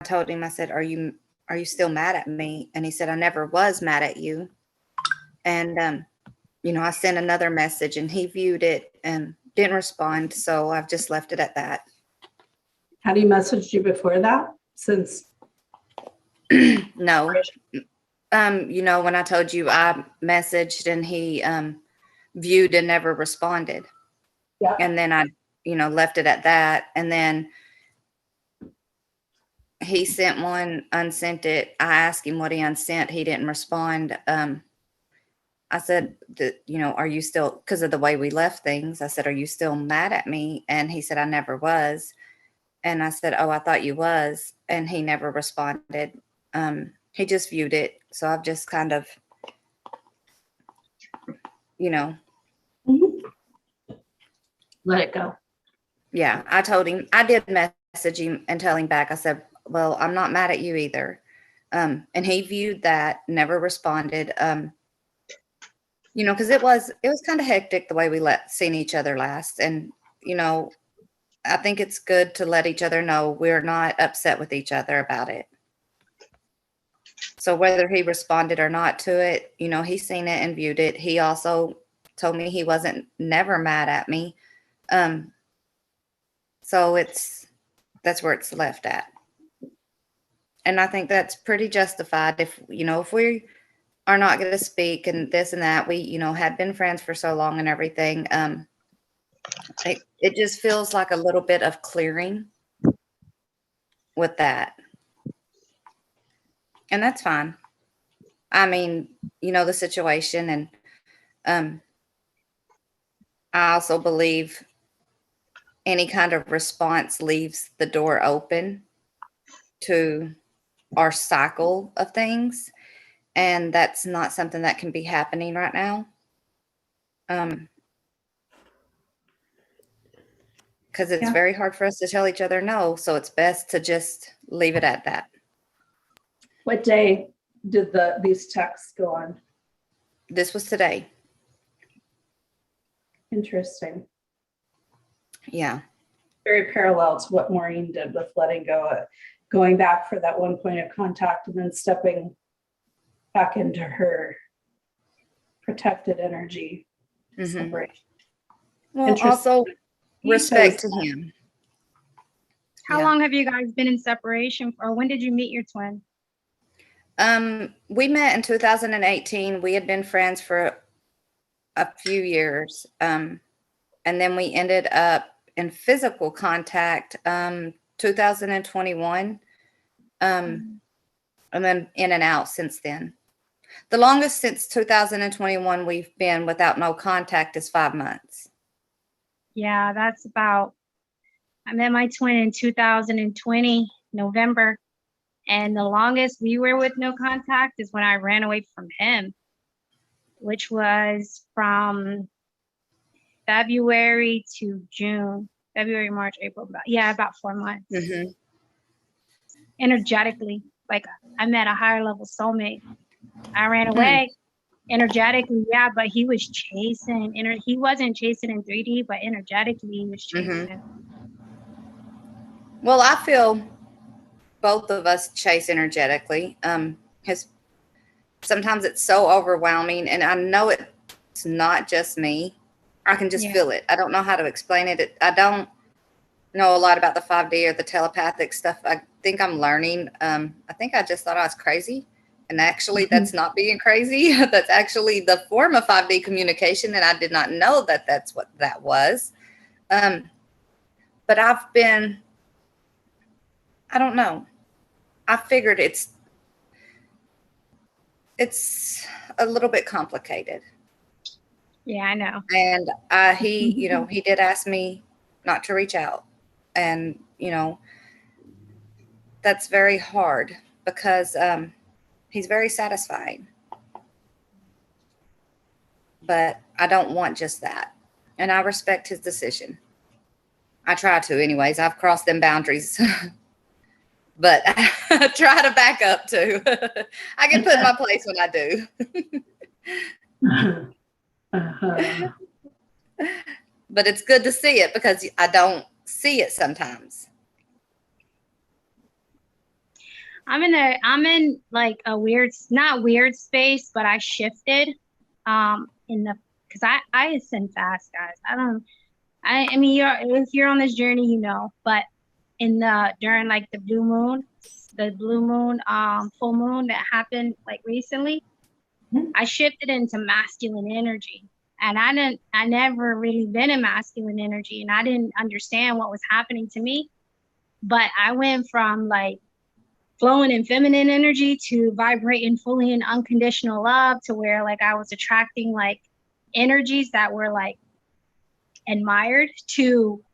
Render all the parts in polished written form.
told him, I said, are you still mad at me? And he said, I never was mad at you. And, I sent another message and he viewed it and didn't respond. So I've just left it at that. Had he messaged you before that? Since no. When I told you I messaged and he viewed and never responded. Yeah. And then I, left it at that. And then he sent one, unsent it. I asked him what he unsent. He didn't respond. I said, are you still, because of the way we left things, I said, are you still mad at me? And he said, I never was. And I said, oh, I thought you was. And he never responded. He just viewed it. So I've just kind of, let it go. Yeah, I told him, I did message him and tell him back. I said, well, I'm not mad at you either. And he viewed that, never responded. Because it was kind of hectic the way we seen each other last. And, I think it's good to let each other know we're not upset with each other about it. So whether he responded or not to it, he's seen it and viewed it. He also told me he wasn't never mad at me. So that's where it's left at. And I think that's pretty justified if we are not going to speak and this and that. We, had been friends for so long and everything. It just feels like a little bit of clearing with that. And that's fine. I mean, the situation. And I also believe any kind of response leaves the door open to our cycle of things. And that's not something that can be happening right now. Because it's very hard for us to tell each other no. So it's best to just leave it at that. What day did these texts go on? This was today. Interesting. Yeah. Very parallel to what Maureen did with letting go, going back for that one point of contact and then stepping back into her protected energy. Separation. Well, also respect to him. How long have you guys been in separation for? When did you meet your twin? We met in 2018. We had been friends for a few years. And then we ended up in physical contact 2021. And then in and out since then. The longest since 2021 we've been without no contact is 5 months. Yeah, I met my twin in 2020, November. And the longest we were with no contact is when I ran away from him, which was from February to June, February, March, April, about 4 months. Mm-hmm. Energetically, like I met a higher level soulmate. I ran away energetically, but he was chasing. He wasn't chasing in 3D, but energetically he was chasing. Well, I feel both of us chase energetically. Sometimes it's so overwhelming, and I know it's not just me. I can just feel it. I don't know how to explain it. I don't know a lot about the 5D or the telepathic stuff. I think I'm learning. I think I just thought I was crazy. And actually, that's not being crazy. That's actually the form of 5D communication. And I did not know that that's what that was. But I don't know. I figured it's a little bit complicated. Yeah, I know. And he did ask me not to reach out. And, that's very hard because he's very satisfying. But I don't want just that. And I respect his decision. I try to anyways. I've crossed them boundaries. But I try to back up too. I get put in my place when I do. But it's good to see it because I don't see it sometimes. I'm in like a weird, not weird space, but I shifted in the, because I ascend fast, guys. I mean, if you're on this journey, you know, but in the during like the blue moon full moon that happened like recently, I shifted into masculine energy. And I never really been in masculine energy, and I didn't understand what was happening to me. But I went from like flowing in feminine energy to vibrating fully in unconditional love, to where like I was attracting like energies that were like admired, to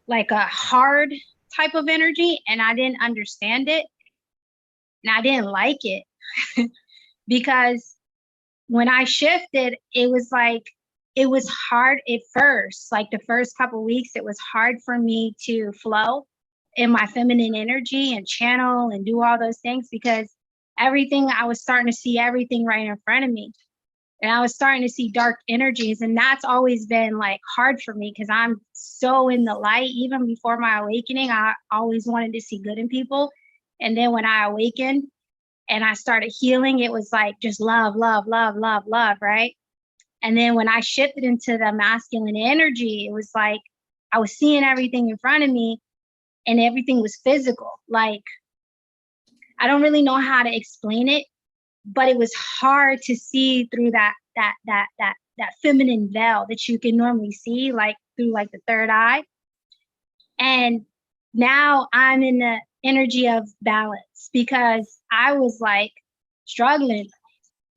like a hard type of energy, and I didn't understand it, and I didn't like it. Because when I shifted, it was like, it was hard at first. Like the first couple weeks, it was hard for me to flow in my feminine energy and channel and do all those things, because everything, I was starting to see everything right in front of me. And I was starting to see dark energies. And that's always been like hard for me, because I'm so in the light. Even before my awakening, I always wanted to see good in people. And then when I awakened and I started healing, it was like just love, love, love, love, love, right? And then when I shifted into the masculine energy, it was like I was seeing everything in front of me, and everything was physical. Like, I don't really know how to explain it, but it was hard to see through that feminine veil that you can normally see, like through like the third eye. And now I'm in the energy of balance, because I was like struggling.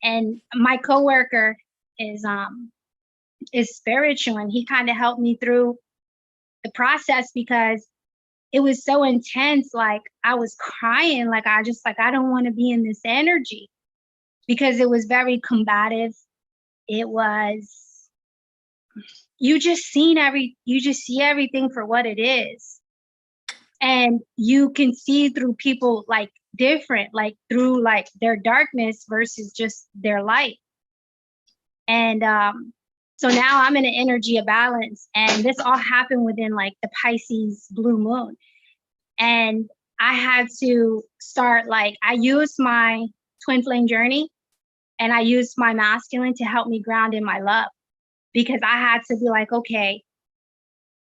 And my coworker is spiritual, and he kind of helped me through the process, because it was so intense. Like I was crying, like I don't want to be in this energy, because it was very combative. It was, you just see everything for what it is. And you can see through people like different, like through like their darkness versus just their light. And so now I'm in an energy of balance, and this all happened within like the Pisces blue moon. And I had to start, like, I used my twin flame journey, and I used my masculine to help me ground in my love, because I had to be like, okay,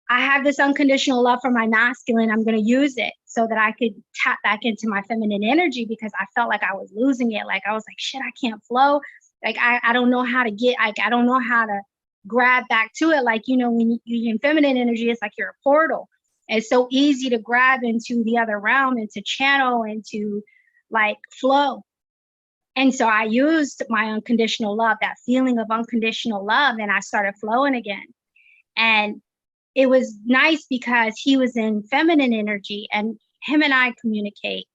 I have this unconditional love for my masculine. I'm going to use it so that I could tap back into my feminine energy, because I felt like I was losing it. Like I was like, shit, I can't flow. Like I don't know how to get, like, I don't know how to grab back to it. Like, you know, when you're in feminine energy, it's like you're a portal. It's so easy to grab into the other realm and to channel and to like flow. And so I used my unconditional love, that feeling of unconditional love, and I started flowing again. And it was nice because he was in feminine energy, and him and I communicate.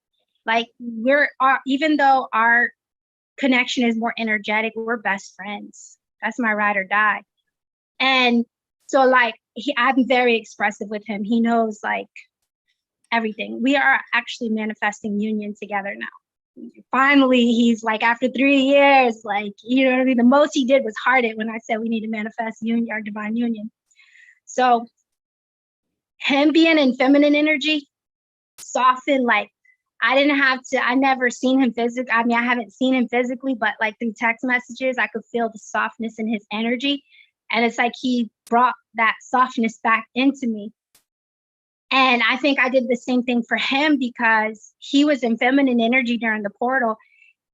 Like even though our connection is more energetic, we're best friends. That's my ride or die. And so like I'm very expressive with him. He knows like everything. We are actually manifesting union together now. Finally, he's like, after 3 years, like, you know what I mean? The most he did was heart it when I said we need to manifest union, our divine union. So him being in feminine energy softened, like I never seen him physically. I mean, I haven't seen him physically, but like through text messages, I could feel the softness in his energy. And it's like he brought that softness back into me. And I think I did the same thing for him, because he was in feminine energy during the portal.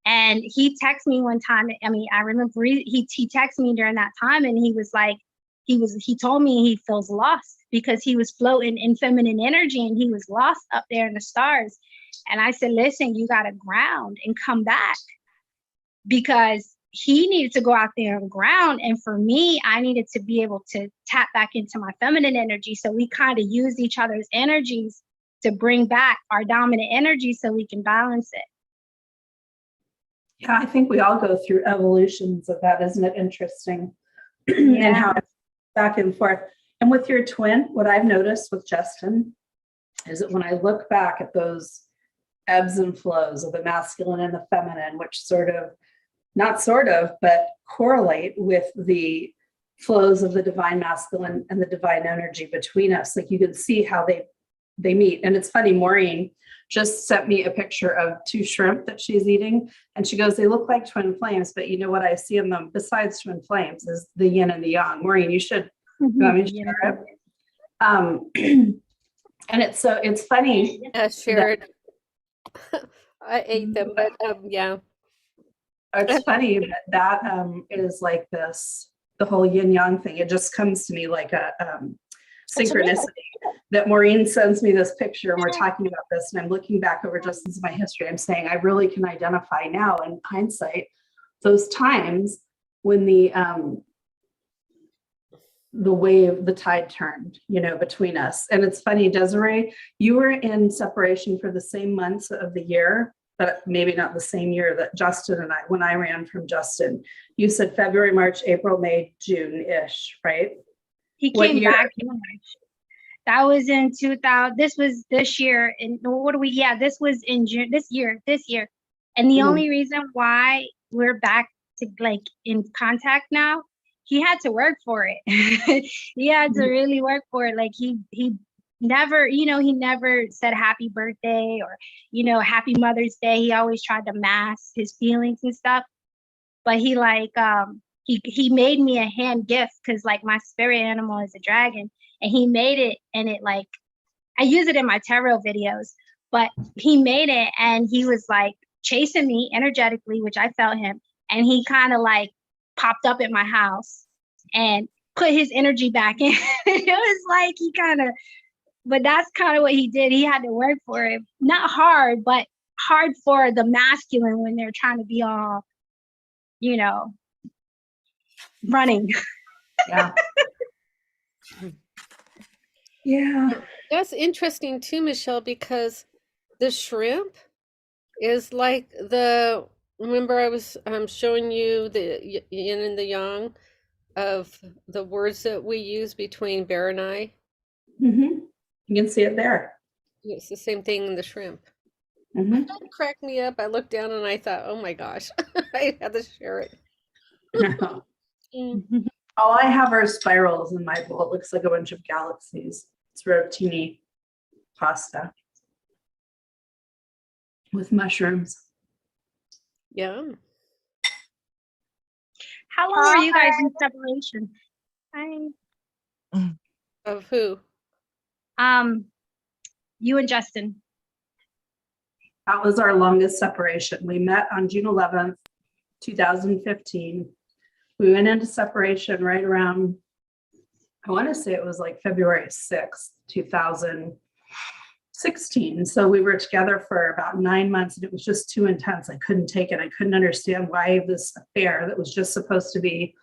And he texted me one time. I mean, I remember he texted me during that time, and he was like, he told me he feels lost because he was floating in feminine energy and he was lost up there in the stars. And I said, listen, you got to ground and come back, because he needed to go out there and ground. And for me, I needed to be able to tap back into my feminine energy. So we kind of used each other's energies to bring back our dominant energy so we can balance it. Yeah, I think we all go through evolutions of that. Isn't it interesting? Yeah. And how it's back and forth. And with your twin, what I've noticed with Justin is that when I look back at those ebbs and flows of the masculine and the feminine, which but correlate with the flows of the divine masculine and the divine energy between us. Like you can see how they they meet. And it's funny, Maureen just sent me a picture of 2 shrimp that she's eating. And she goes, they look like twin flames, but you know what I see in them besides twin flames is the yin and the yang. Maureen, you should, you want me to share it? And it's funny. Yeah, shared. I ate them, but yeah. It's funny that is like this, the whole yin yang thing. It just comes to me like a synchronicity that Maureen sends me this picture and we're talking about this. And I'm looking back over just my history. I'm saying I really can identify now in hindsight those times when the wave, the tide turned, between us. And it's funny, Desiree, you were in separation for the same months of the year, but maybe not the same year that Justin and when I ran from Justin. You said February, March, April, May, June-ish, right? He came back in March. That was in 2000. This was this year. And this was in June, this year. And the only reason why we're back to in contact now, he had to work for it. He had to really work for it. Like he never, he never said happy birthday or, happy Mother's Day. He always tried to mask his feelings and stuff. But he he made me a hand gift because my spirit animal is a dragon, and he made it, and it I use it in my tarot videos, but he made it and he was chasing me energetically, which I felt him. And he kind of popped up at my house and put his energy back in. It was he but that's kind of what he did. He had to work for it. Not hard, but hard for the masculine when they're trying to be all, running. Yeah. Yeah. That's interesting too, Michelle, because the shrimp is remember I was showing you the yin and the yang of the words that we use between Bear and I. Mm-hmm. You can see it there. It's the same thing in the shrimp. Mm-hmm. That cracked me up. I looked down and I thought, oh my gosh, I had to share it. All I have are spirals in my bowl. It looks like a bunch of galaxies. It's rotini pasta with mushrooms. Yeah. How long were you guys in separation? Of who? You and Justin. That was our longest separation. We met on June 11th, 2015. We went into separation right around, I want to say it was February 6th, 2016. So we were together for about 9 months and it was just too intense. I couldn't take it. I couldn't understand why this affair that was just supposed to be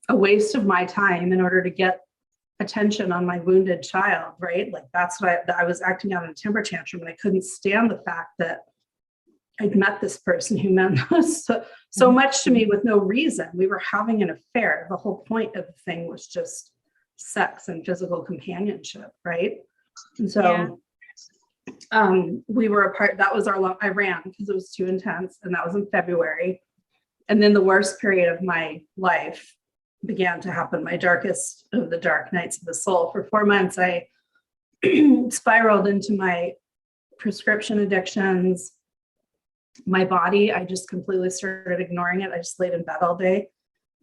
a waste of my time in order to get attention on my wounded child, right? That's what I was acting out in a temper tantrum, and I couldn't stand the fact that I'd met this person who meant so much to me with no reason. We were having an affair. The whole point of the thing was just sex and physical companionship, right? And so we were apart. That was I ran because it was too intense, and that was in February. And then the worst period of my life began to happen, my darkest of the dark nights of the soul. For 4 months, I spiraled into my prescription addictions. My body, I just completely started ignoring it. I just laid in bed all day.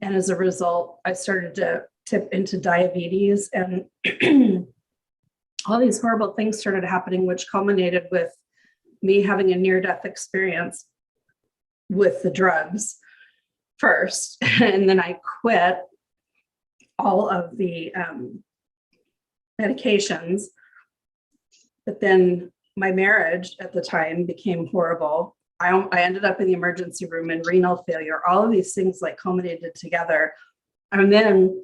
And as a result, I started to tip into diabetes, and all these horrible things started happening, which culminated with me having a near-death experience with the drugs first. And then I quit all of the medications. But then my marriage at the time became horrible. I ended up in the emergency room in renal failure. All of these things culminated together. And then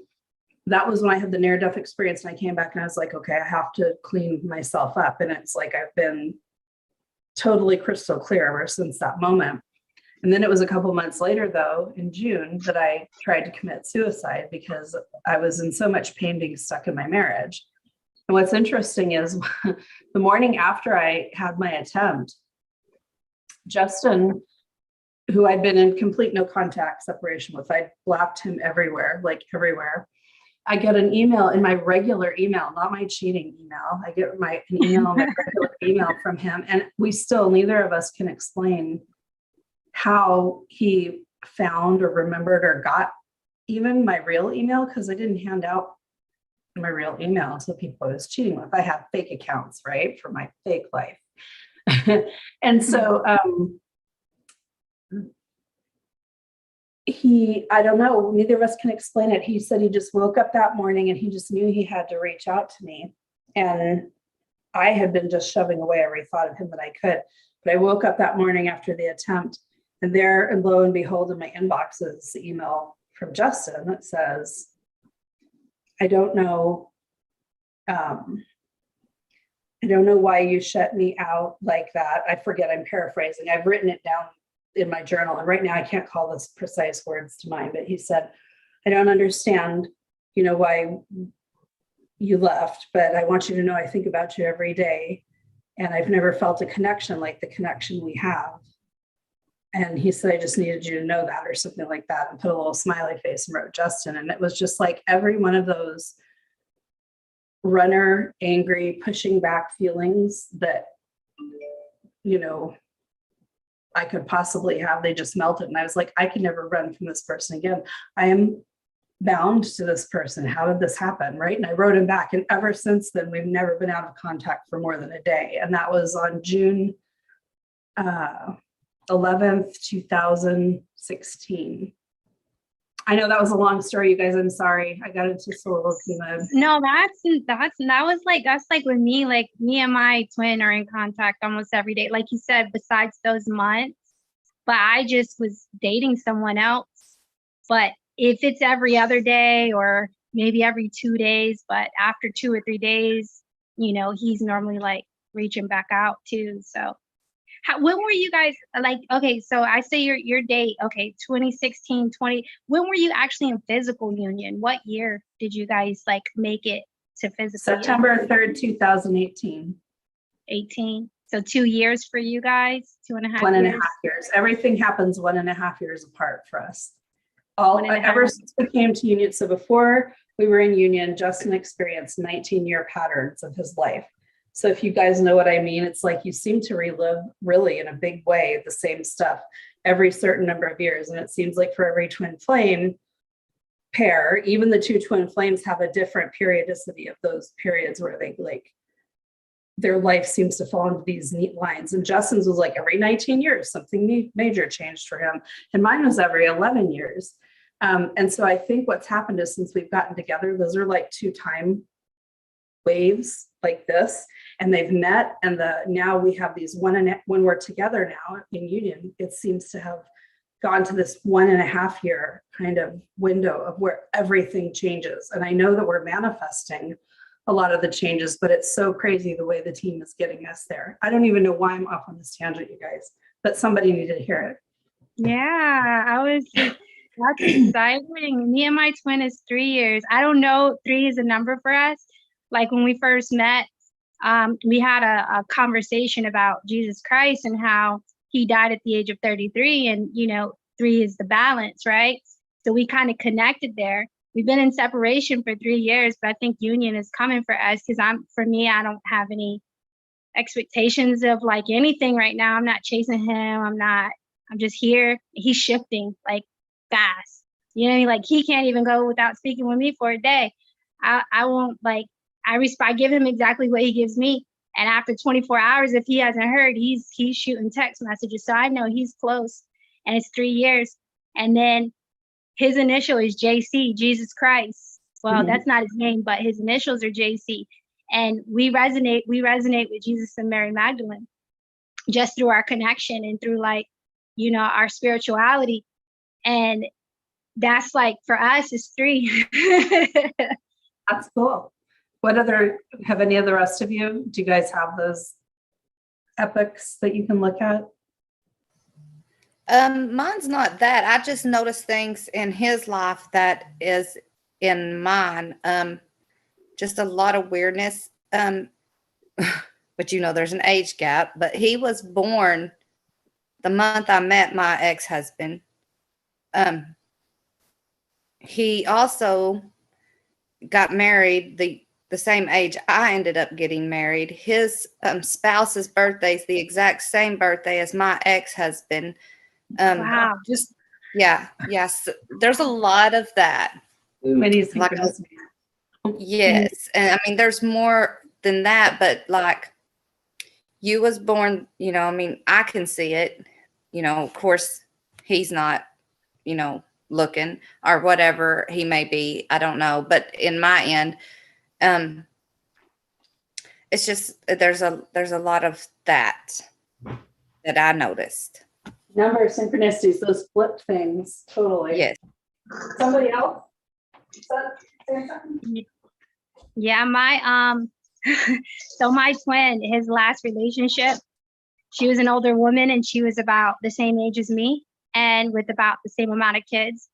that was when I had the near-death experience, and I came back and I was like, okay, I have to clean myself up. And it's I've been totally crystal clear ever since that moment. And then it was a couple months later, though, in June, that I tried to commit suicide because I was in so much pain being stuck in my marriage. And what's interesting is the morning after I had my attempt, Justin, who I'd been in complete no contact separation with, I blocked him everywhere, everywhere. I get an email in my regular email, not my cheating email. I get an email in my regular email from him, and we still, neither of us can explain how he found or remembered or got even my real email, because I didn't hand out my real email to people I was cheating with. I have fake accounts, right, for my fake life. And so I don't know, neither of us can explain it. He said he just woke up that morning and he just knew he had to reach out to me. And I had been just shoving away every thought of him that I could. But I woke up that morning after the attempt, and there, and lo and behold, in my inbox is the email from Justin that says, I don't know why you shut me out like that. I forget, I'm paraphrasing. I've written it down in my journal, and right now I can't call this precise words to mind, but he said, I don't understand, why you left, but I want you to know I think about you every day, and I've never felt a connection like the connection we have. And he said, I just needed you to know that, or something like that, and put a little smiley face and wrote Justin. And it was just like every one of those runner, angry, pushing back feelings that, I could possibly have, they just melted. And I was like, I can never run from this person again. I am bound to this person. How did this happen? Right. And I wrote him back. And ever since then, we've never been out of contact for more than a day. And that was on June 11th, 2016. I know that was a long story, you guys. I'm sorry. I got into soliloquy mode. No, that's like with me, like me and my twin are in contact almost every day. Like you said, besides those months, but I just was dating someone else. But if it's every other day or maybe every 2 days, but after 2 or 3 days, he's normally like reaching back out too. So when were you guys like, okay, so I say your date, okay, 2016, 20, when were you actually in physical union? What year did you guys like make it to physical September union? 3rd, 2018. 18. So 2 years for you guys, 2.5 years? 1.5 years. Everything happens 1.5 years apart for us. Ever since we came to union. So before we were in union, Justin experienced 19-year patterns of his life. So if you guys know what I mean, it's like you seem to relive really in a big way the same stuff every certain number of years. And it seems like for every twin flame pair, even the two twin flames have a different periodicity of those periods where they their life seems to fall into these neat lines. And Justin's was like every 19 years, something major changed for him. And mine was every 11 years. And so I think what's happened is since we've gotten together, those are like two time waves like this, and they've met, and now we have these when we're together now in union, it seems to have gone to this 1.5 year kind of window of where everything changes. And I know that we're manifesting a lot of the changes, but it's so crazy the way the team is getting us there. I don't even know why I'm off on this tangent, you guys, but somebody needed to hear it. Yeah, that's exciting. Me and my twin is 3 years. I don't know, 3 is a number for us. Like when we first met, we had a conversation about Jesus Christ and how he died at the age of 33, and 3 is the balance, right? So we kind of connected there. We've been in separation for 3 years, but I think union is coming for us because for me, I don't have any expectations of like anything right now. I'm not chasing him. I'm just here. He's shifting like fast. Like he can't even go without speaking with me for a day. I won't I give him exactly what he gives me. And after 24 hours, if he hasn't heard, he's shooting text messages. So I know he's close, and it's 3 years. And then his initial is JC, Jesus Christ. Well, That's not his name, but his initials are JC. And we resonate with Jesus and Mary Magdalene just through our connection and through our spirituality. And that's for us is 3. That's cool. Have any of the rest of you, do you guys have those epics that you can look at? Mine's not that. I just noticed things in his life that is in mine. Just a lot of weirdness. But there's an age gap. But he was born the month I met my ex-husband. He also got married the same age I ended up getting married. His spouse's birthday is the exact same birthday as my ex-husband. Wow. Just yes. There's a lot of that. Many Like, synchronicities. yes, and I mean, there's more than that, but like, you was born, I mean, I can see it. Of course, he's not, looking or whatever he may be. I don't know, but in my end, it's just there's a lot of that I noticed. Number of synchronicities, those flip things, totally. Yes. Somebody else? Say something? Yeah, my so my twin, his last relationship, she was an older woman and she was about the same age as me and with about the same amount of kids.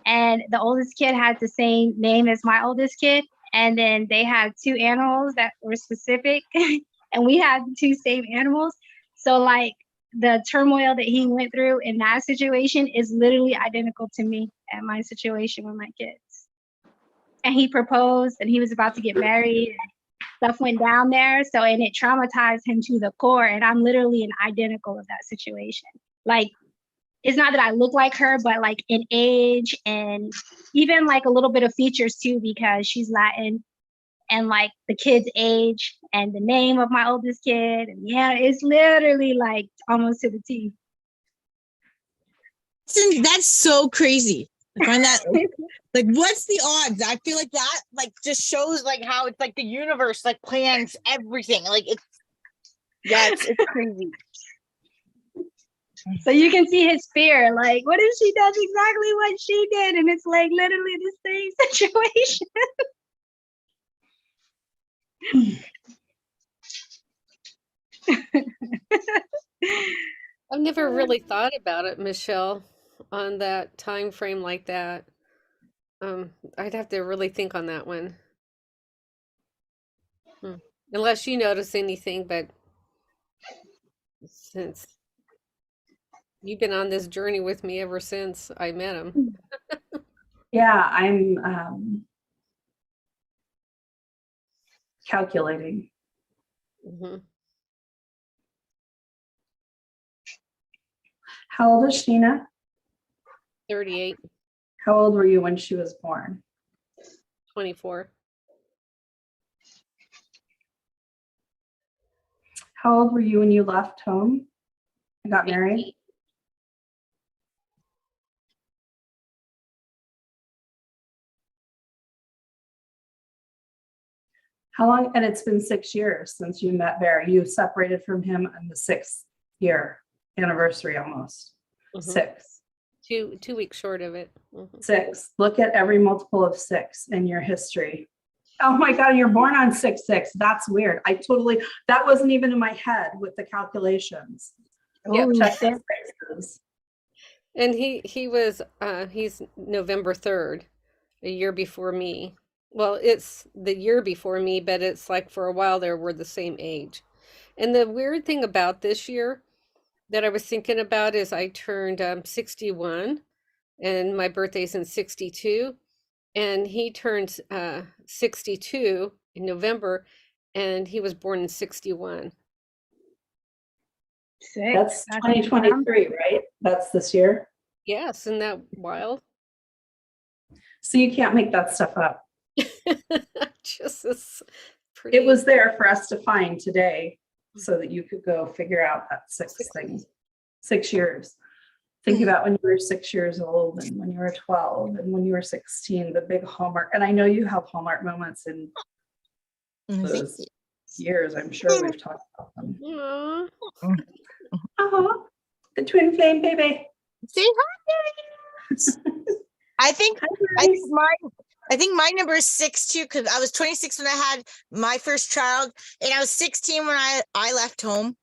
And the oldest kid had the same name as my oldest kid. And then they had 2 animals that were specific and we had the 2 same animals. So like the turmoil that he went through in that situation is literally identical to me and my situation with my kids. And he proposed and he was about to get married. Stuff went down there. So, and it traumatized him to the core. And I'm literally an identical of that situation. Like, it's not that I look like her, but like in age and even like a little bit of features too, because she's Latin and like the kid's age and the name of my oldest kid. And yeah, it's literally like almost to the T. That's so crazy. I find that like, what's the odds? I feel like that like just shows like how it's like the universe like plans everything. Like it's crazy. So you can see his fear. Like, what if she does exactly what she did? And it's like literally the same situation. I've never really thought about it, Michelle, on that time frame like that. I'd have to really think on that one. Unless you notice anything, but since you've been on this journey with me ever since I met him. Yeah, I'm calculating. Mm-hmm. How old is Sheena? 38, How old were you when she was born? 24. How old were you when you left home and got married? 18. How long? And it's been 6 years since you met Bear. You separated from him on the 6th year anniversary almost. Mhm. 6. 2 weeks short of it. 6. Look at every multiple of 6 in your history. Oh my God, you're born on 6/6. That's weird. That wasn't even in my head with the calculations. Yep. Check the spaces. And he's November 3rd, a year before me. Well, it's the year before me, but it's like for a while there we're the same age. And the weird thing about this year that I was thinking about is I turned 61 and my birthday's in 62 and he turned 62 in November and he was born in 61. That's 2023, right? That's this year. Yes, isn't that wild? So you can't make that stuff up. Just this pretty. It was there for us to find today so that you could go figure out that 6 thing. 6 years. Think about when you were 6 years old and when you were 12 and when you were 16, the big Hallmark. And I know you have Hallmark moments in those years. I'm sure we've talked about them. Aww. Oh, the twin flame baby. Say hi. I think my number is 6 too, because I was 26 when I had my first child, and I was 16 when I left home.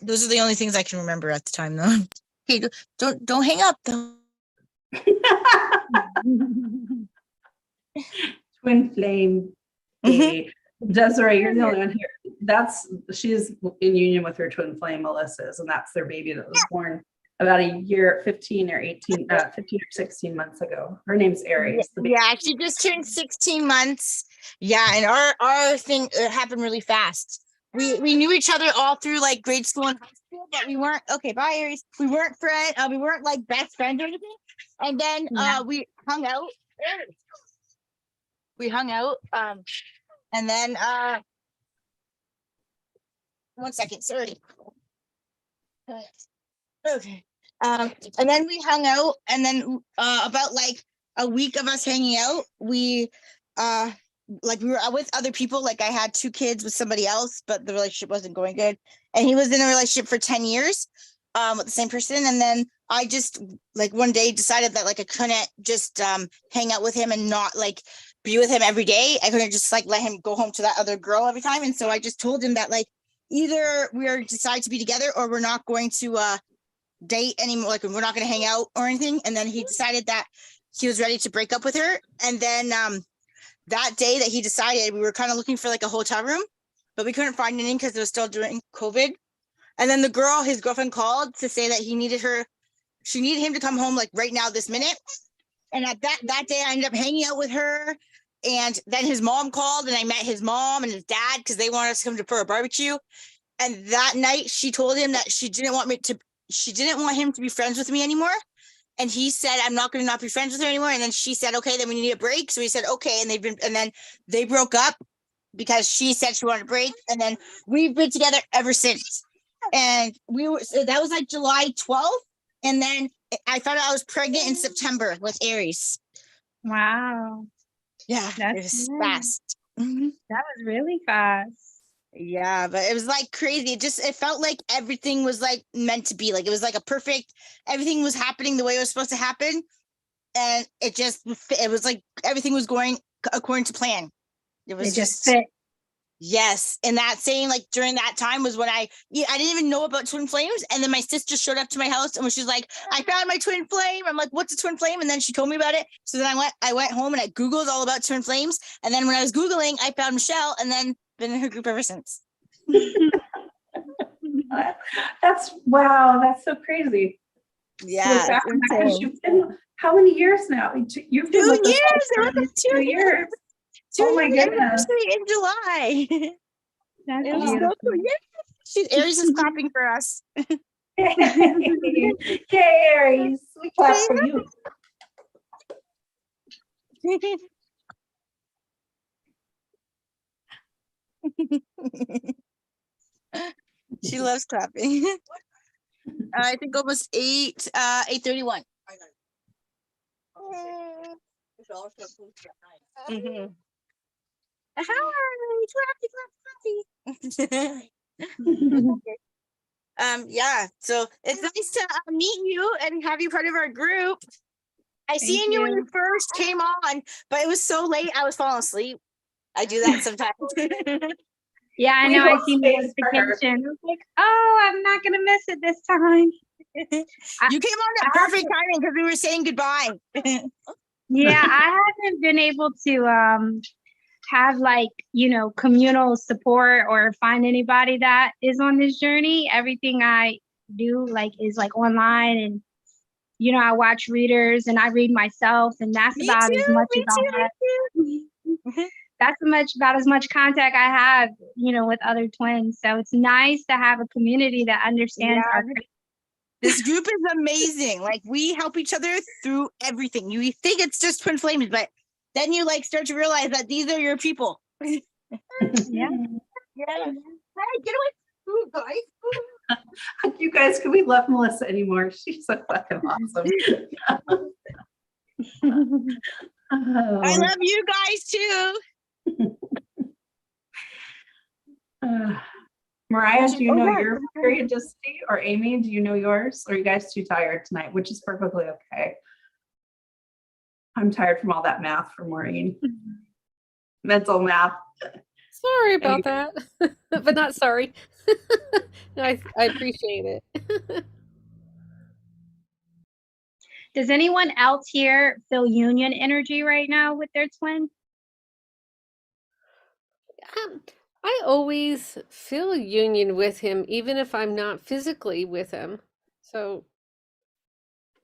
Those are the only things I can remember at the time, though. Hey, don't hang up, though. Twin flame baby. Desiree, you're the only one here. She's in union with her twin flame, Melissa's, and that's their baby that was born about a year, 15 or 16 months ago. Her name's Aries. The baby. Yeah, she just turned 16 months. Yeah, and our thing happened really fast. We knew each other all through like grade school and high school, but we weren't okay. Bye, Aries. We weren't we weren't like best friends or anything. And then Yeah. we hung out. We hung out. And then 1 second, sorry. Okay. And then we hung out, and then about like a week of us hanging out, we like we were with other people. Like I had 2 kids with somebody else, but the relationship wasn't going good. And he was in a relationship for 10 years with the same person. And then I just like one day decided that like I couldn't just hang out with him and not like be with him every day. I couldn't just like let him go home to that other girl every time. And so I just told him that like either we're decide to be together or we're not going to date anymore, like we're not going to hang out or anything. And then he decided that he was ready to break up with her. And then that day that he decided, we were kind of looking for like a hotel room, but we couldn't find anything because it was still during COVID. And then his girlfriend called to say that she needed him to come home like right now this minute. And at that day I ended up hanging out with her. And then his mom called, and I met his mom and his dad because they wanted us to come for a barbecue. And that night she told him that she didn't want him to be friends with me anymore. And he said, I'm not going to not be friends with her anymore. And then she said, okay, then we need a break. So he said, okay. And then they broke up because she said she wanted a break. And then we've been together ever since. And so that was like July 12th. And then I found out I was pregnant in September with Aries. Wow. Yeah, That's it was nice. fast. Mhm. That was really fast. Yeah, but it was like crazy. It felt like everything was like meant to be. Like it was like everything was happening the way it was supposed to happen. And it was like everything was going according to plan. It was It just fit. yes. And that same, like during that time was when I didn't even know about twin flames. And then my sister showed up to my house and she's like, I found my twin flame. I'm like, what's a twin flame? And then she told me about it. So then I went home and I Googled all about twin flames. And then when I was Googling, I found Michelle and then been in her group ever since. That's wow. That's so crazy. Yeah. Look back, you've been, how many years now? You've been 2 with us years. for It was 2 years. 2 Oh my years goodness. in July. That's It was so beautiful. cool. Yeah. Aries is clapping for us. Yay, Aries. We clap for you. She loves clapping. I think almost 8:31. Mhm. Hi, clappy. Yeah, so it's nice to meet you and have you part of our group. I seen you when you first came on, but it was so late I was falling asleep. I do that sometimes. Yeah, I We know. I hold seen the space for her. notification. I was like, oh, I'm not gonna miss it this time. You came on at perfect timing because we were saying goodbye. Yeah, I haven't been able to have like, communal support or find anybody that is on this journey. Everything I do like is like online, and I watch readers and I read myself, and that's Me about too, as much me as I have. That's about as much contact I have, with other twins. So it's nice to have a community that understands our This group is amazing. Like we help each other through everything. You think it's just twin flames, but then you like start to realize that these are your people. Yeah. Yeah. Hey, get away from food, guys. You guys, can we love Melissa anymore? She's so fucking awesome. I love you guys too. Mariah, do you know your periodicity? Or Amy, do you know yours? Or are you guys too tired tonight? Which is perfectly okay. I'm tired from all that math from Maureen. Mental math. Sorry about that, but not sorry. No, I appreciate it. Does anyone else here feel union energy right now with their twin? I always feel union with him, even if I'm not physically with him. So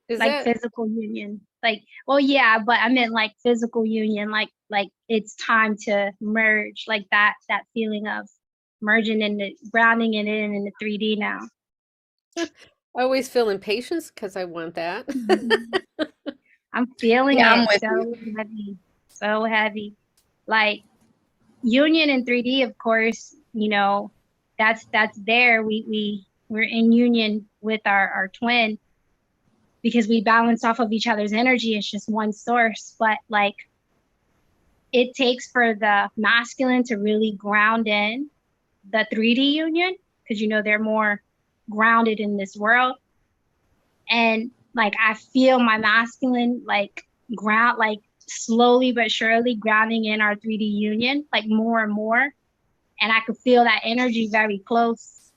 Is like that physical union. Like, well, yeah, but I meant like physical union, like it's time to merge, like that feeling of merging into grounding it in the 3D now. I always feel impatience because I want that. Mhm. I'm feeling Yeah, I'm it with so you. heavy, so heavy. Like union in 3D, of course, you know, that's there. We're in union with our twin because we balance off of each other's energy. It's just one source. But like it takes for the masculine to really ground in the 3D union because you know they're more grounded in this world. And like I feel my masculine like ground like slowly but surely grounding in our 3D union, like more and more. And I could feel that energy very close.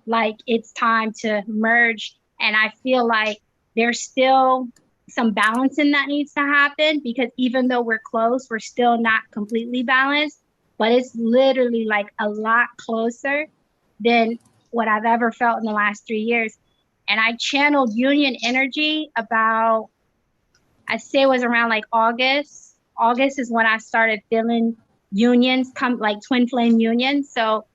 Like it's time to merge. And I feel like there's still some balancing that needs to happen because even though we're close, we're still not completely balanced. But it's literally like a lot closer than what I've ever felt in the last 3 years. And I channeled union energy about, I say it was around like August. August is when I started feeling unions come like twin flame unions. So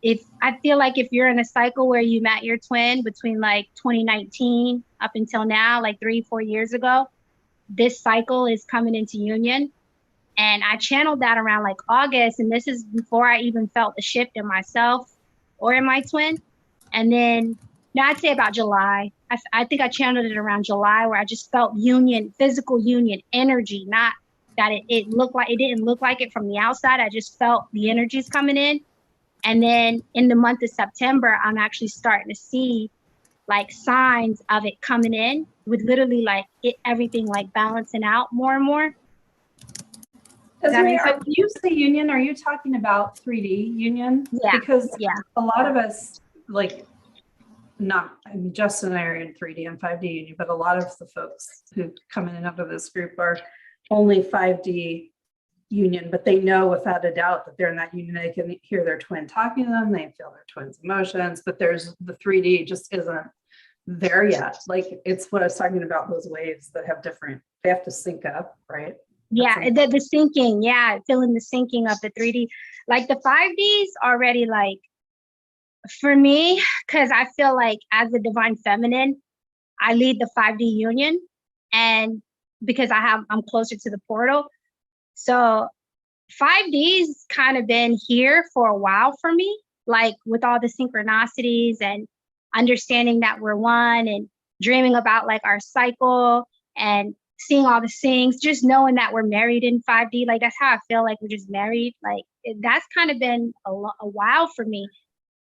if I feel like if you're in a cycle where you met your twin between like 2019 up until now, like 3-4 years ago, this cycle is coming into union. And I channeled that around like August. And this is before I even felt the shift in myself or in my twin. And then, no, I'd say about July. I think I channeled it around July where I just felt union, physical union energy, not that it looked like, it didn't look like it from the outside. I just felt the energies coming in. And then in the month of September, I'm actually starting to see like signs of it coming in with literally like everything like balancing out more and more. Does that Desiree, make sense? when you say union, are you talking about 3D union? Yeah, Because yeah. a lot of us, like, I mean, Justin and I are in 3D and 5D union, but a lot of the folks who come in and out of this group are only 5D union, but they know without a doubt that they're in that union. They can hear their twin talking to them, they feel their twin's emotions, but there's the 3D just isn't there yet. Like it's what I was talking about, those waves that have different, they have to sync up, right? Yeah, the syncing, yeah, feeling the syncing of the 3D. Like the 5Ds already like, for me, because I feel like as a divine feminine, I lead the 5D union and because I'm closer to the portal. So 5D's kind of been here for a while for me, like with all the synchronicities and understanding that we're one and dreaming about like our cycle and seeing all the things, just knowing that we're married in 5D. Like that's how I feel like we're just married. Like that's kind of been a while for me,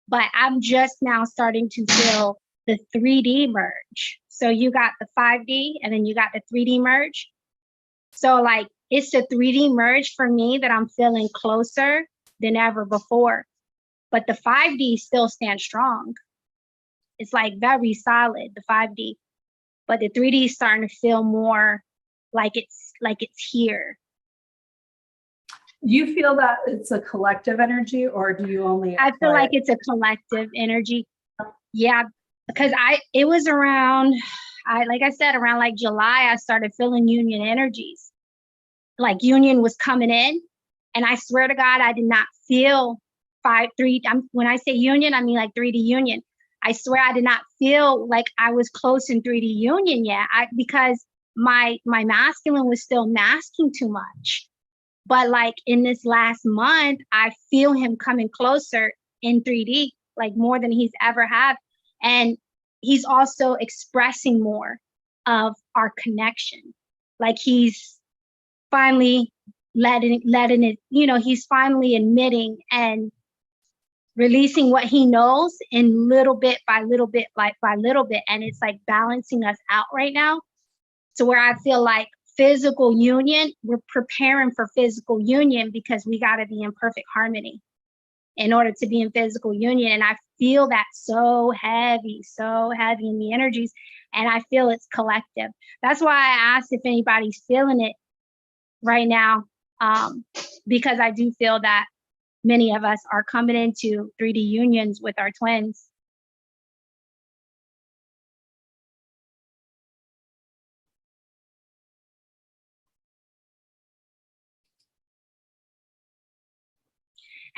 but I'm just now starting to feel the 3D merge. So you got the 5D and then you got the 3D merge. So like it's the 3D merge for me that I'm feeling closer than ever before. But the 5D still stands strong. It's like very solid, the 5D. But the 3D is starting to feel more like it's here. Do you feel that it's a collective energy or do you only? I feel like it's a collective energy. Yeah, because it was around, like I said, around like July, I started feeling union energies. Like union was coming in. And I swear to God, I did not feel when I say union, I mean like 3D union. I swear I did not feel like I was close in 3D union yet because my masculine was still masking too much. But like in this last month, I feel him coming closer in 3D, like more than he's ever had. And he's also expressing more of our connection. Like he's finally letting it, he's finally admitting and releasing what he knows in little bit by little bit, like by little bit. And it's like balancing us out right now. So where I feel like physical union, we're preparing for physical union because we got to be in perfect harmony in order to be in physical union. And I feel that so heavy in the energies. And I feel it's collective. That's why I asked if anybody's feeling it right now, because I do feel that many of us are coming into 3D unions with our twins.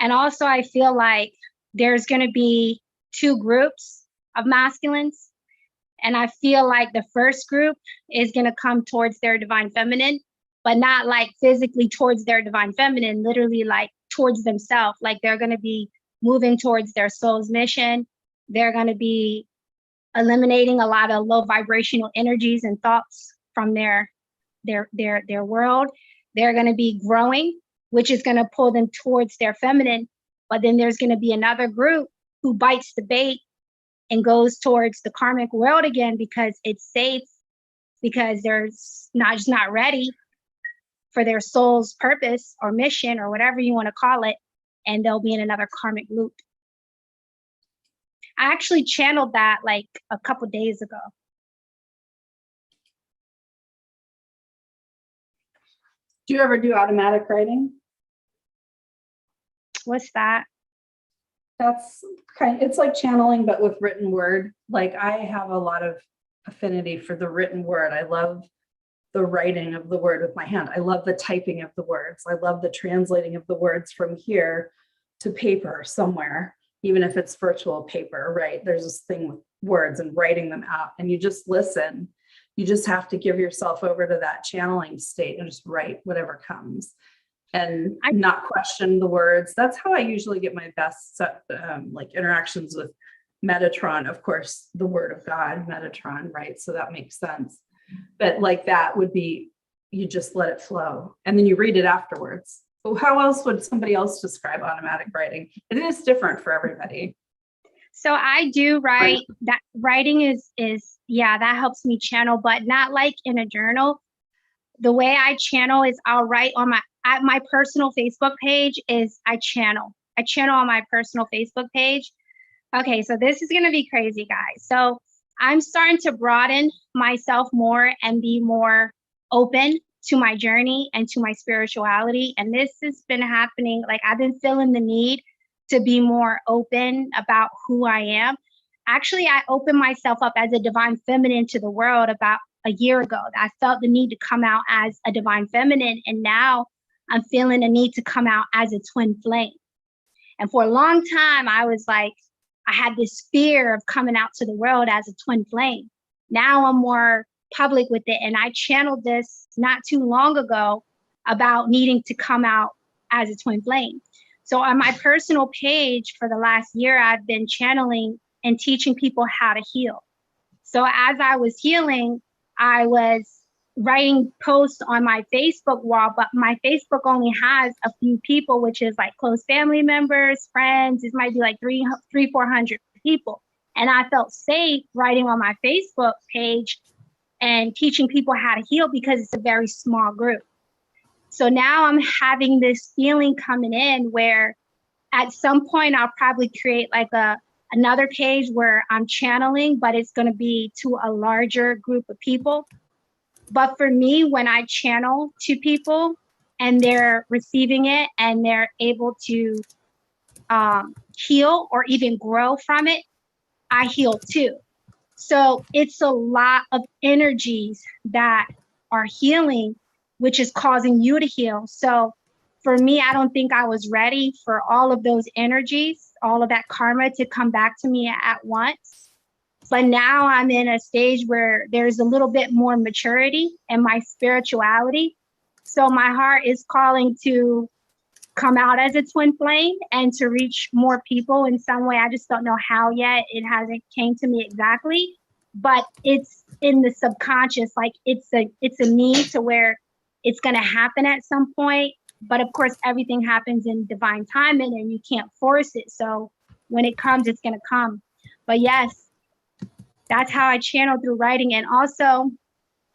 And also I feel like there's going to be two groups of masculines. And I feel like the first group is going to come towards their divine feminine, but not like physically towards their divine feminine, literally like towards themselves. Like they're going to be moving towards their soul's mission. They're going to be eliminating a lot of low vibrational energies and thoughts from their world. They're going to be growing, which is going to pull them towards their feminine. But then there's going to be another group who bites the bait and goes towards the karmic world again because it's safe, because they're just not ready for their soul's purpose or mission or whatever you want to call it, and they'll be in another karmic loop. I actually channeled that like a couple days ago. Do you ever do automatic writing? What's that? That's it's like channeling, but with written word. Like I have a lot of affinity for the written word. I love the writing of the word with my hand. I love the typing of the words. I love the translating of the words from here to paper somewhere, even if it's virtual paper, right? There's this thing with words and writing them out, and you just listen. You just have to give yourself over to that channeling state and just write whatever comes and not question the words. That's how I usually get my best like interactions with Metatron. Of course, the word of God, Metatron, right? So that makes sense. But like that would be, you just let it flow and then you read it afterwards. But how else would somebody else describe automatic writing? It is different for everybody. So I do write. That writing is yeah, that helps me channel, but not like in a journal. The way I channel is I'll write on my personal Facebook page is I channel on my personal Facebook page. Okay, so this is going to be crazy, guys. So I'm starting to broaden myself more and be more open to my journey and to my spirituality. And this has been happening. Like I've been feeling the need to be more open about who I am. Actually, I opened myself up as a divine feminine to the world about a year ago. I felt the need to come out as a divine feminine. And now I'm feeling the need to come out as a twin flame. And for a long time, I was like, I had this fear of coming out to the world as a twin flame. Now I'm more public with it. And I channeled this not too long ago about needing to come out as a twin flame. So on my personal page for the last year, I've been channeling and teaching people how to heal. So as I was healing, I was writing posts on my Facebook wall, but my Facebook only has a few people, which is like close family members, friends. It might be like 400 people. And I felt safe writing on my Facebook page and teaching people how to heal because it's a very small group. So now I'm having this feeling coming in where at some point I'll probably create like another page where I'm channeling, but it's going to be to a larger group of people. But for me, when I channel to people and they're receiving it and they're able to heal or even grow from it, I heal too. So it's a lot of energies that are healing, which is causing you to heal. So for me, I don't think I was ready for all of those energies, all of that karma to come back to me at once. But now I'm in a stage where there's a little bit more maturity in my spirituality. So my heart is calling to come out as a twin flame and to reach more people in some way. I just don't know how yet. It hasn't came to me exactly, but it's in the subconscious. Like it's a need to where it's going to happen at some point. But of course, everything happens in divine timing and you can't force it. So when it comes, it's going to come. But yes, that's how I channel through writing. And also,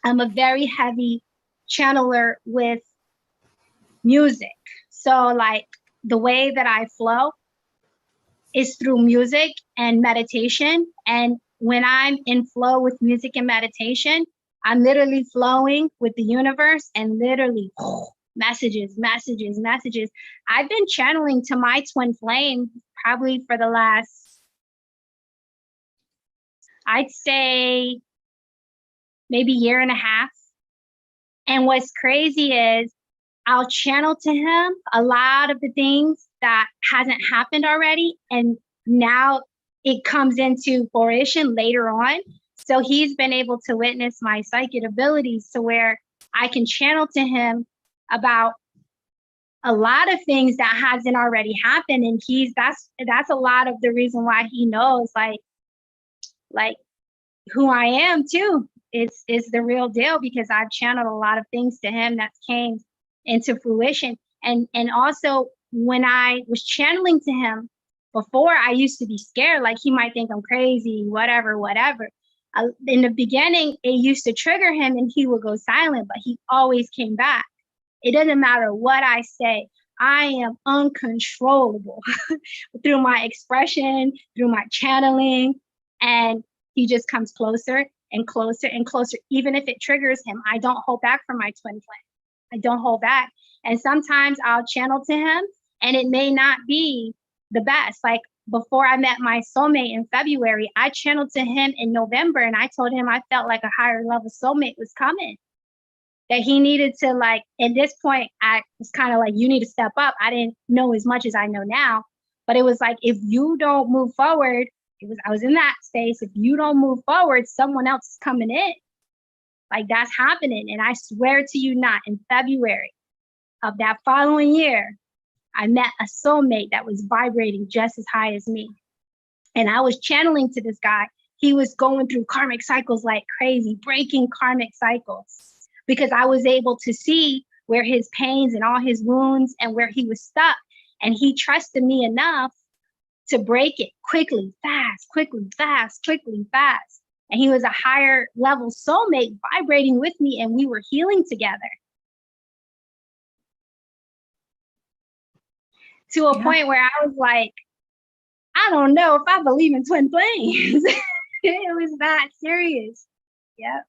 I'm a very heavy channeler with music. So like the way that I flow is through music and meditation. And when I'm in flow with music and meditation, I'm literally flowing with the universe and literally messages. I've been channeling to my twin flame probably for the last, I'd say maybe year and a half. And what's crazy is I'll channel to him a lot of the things that hasn't happened already. And now it comes into fruition later on. So he's been able to witness my psychic abilities to where I can channel to him about a lot of things that hasn't already happened. And that's a lot of the reason why he knows like who I am too. It's the real deal, because I've channeled a lot of things to him that came into fruition. And also when I was channeling to him before, I used to be scared, like he might think I'm crazy, whatever. In the beginning, it used to trigger him and he would go silent, but he always came back. It doesn't matter what I say. I am uncontrollable through my expression, through my channeling, and he just comes closer and closer and closer. Even if it triggers him, I don't hold back from my twin flame. I don't hold back. And sometimes I'll channel to him and it may not be the best. Like before I met my soulmate in February, I channeled to him in November and I told him I felt like a higher level soulmate was coming. That he needed to, like, at this point, I was kind of like, you need to step up. I didn't know as much as I know now, but it was like, if you don't move forward, I was in that space. If you don't move forward, someone else is coming in. Like that's happening. And I swear to you not, in February of that following year, I met a soulmate that was vibrating just as high as me. And I was channeling to this guy. He was going through karmic cycles like crazy, breaking karmic cycles, because I was able to see where his pains and all his wounds and where he was stuck. And he trusted me enough to break it quickly, fast, quickly, fast, quickly, fast. And he was a higher level soulmate vibrating with me, and we were healing together. To a point where I was like, I don't know if I believe in twin flames. It was that serious. Yep.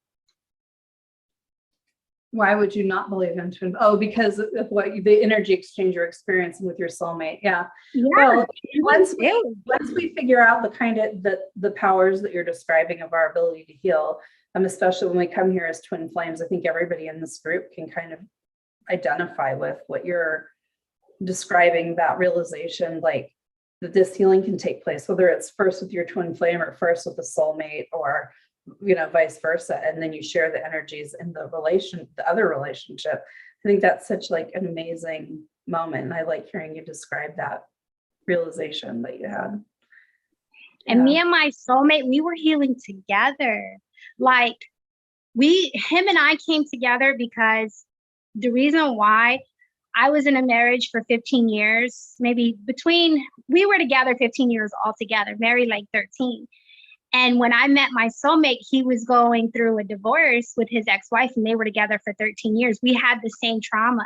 Why would you not believe in twin? Oh, because of what the energy exchange you're experiencing with your soulmate. Yeah. Well, once we figure out the kind of the powers that you're describing of our ability to heal, especially when we come here as twin flames, I think everybody in this group can kind of identify with what you're describing, that realization, like that this healing can take place, whether it's first with your twin flame or first with a soulmate, or vice versa, and then you share the energies in the other relationship. I think that's such like an amazing moment, and I like hearing you describe that realization that you had. And me and my soulmate, we were healing together. Like him and I came together because the reason why I was in a marriage for 15 years, we were together 15 years altogether, married like 13. And when I met my soulmate, he was going through a divorce with his ex-wife, and they were together for 13 years. We had the same traumas.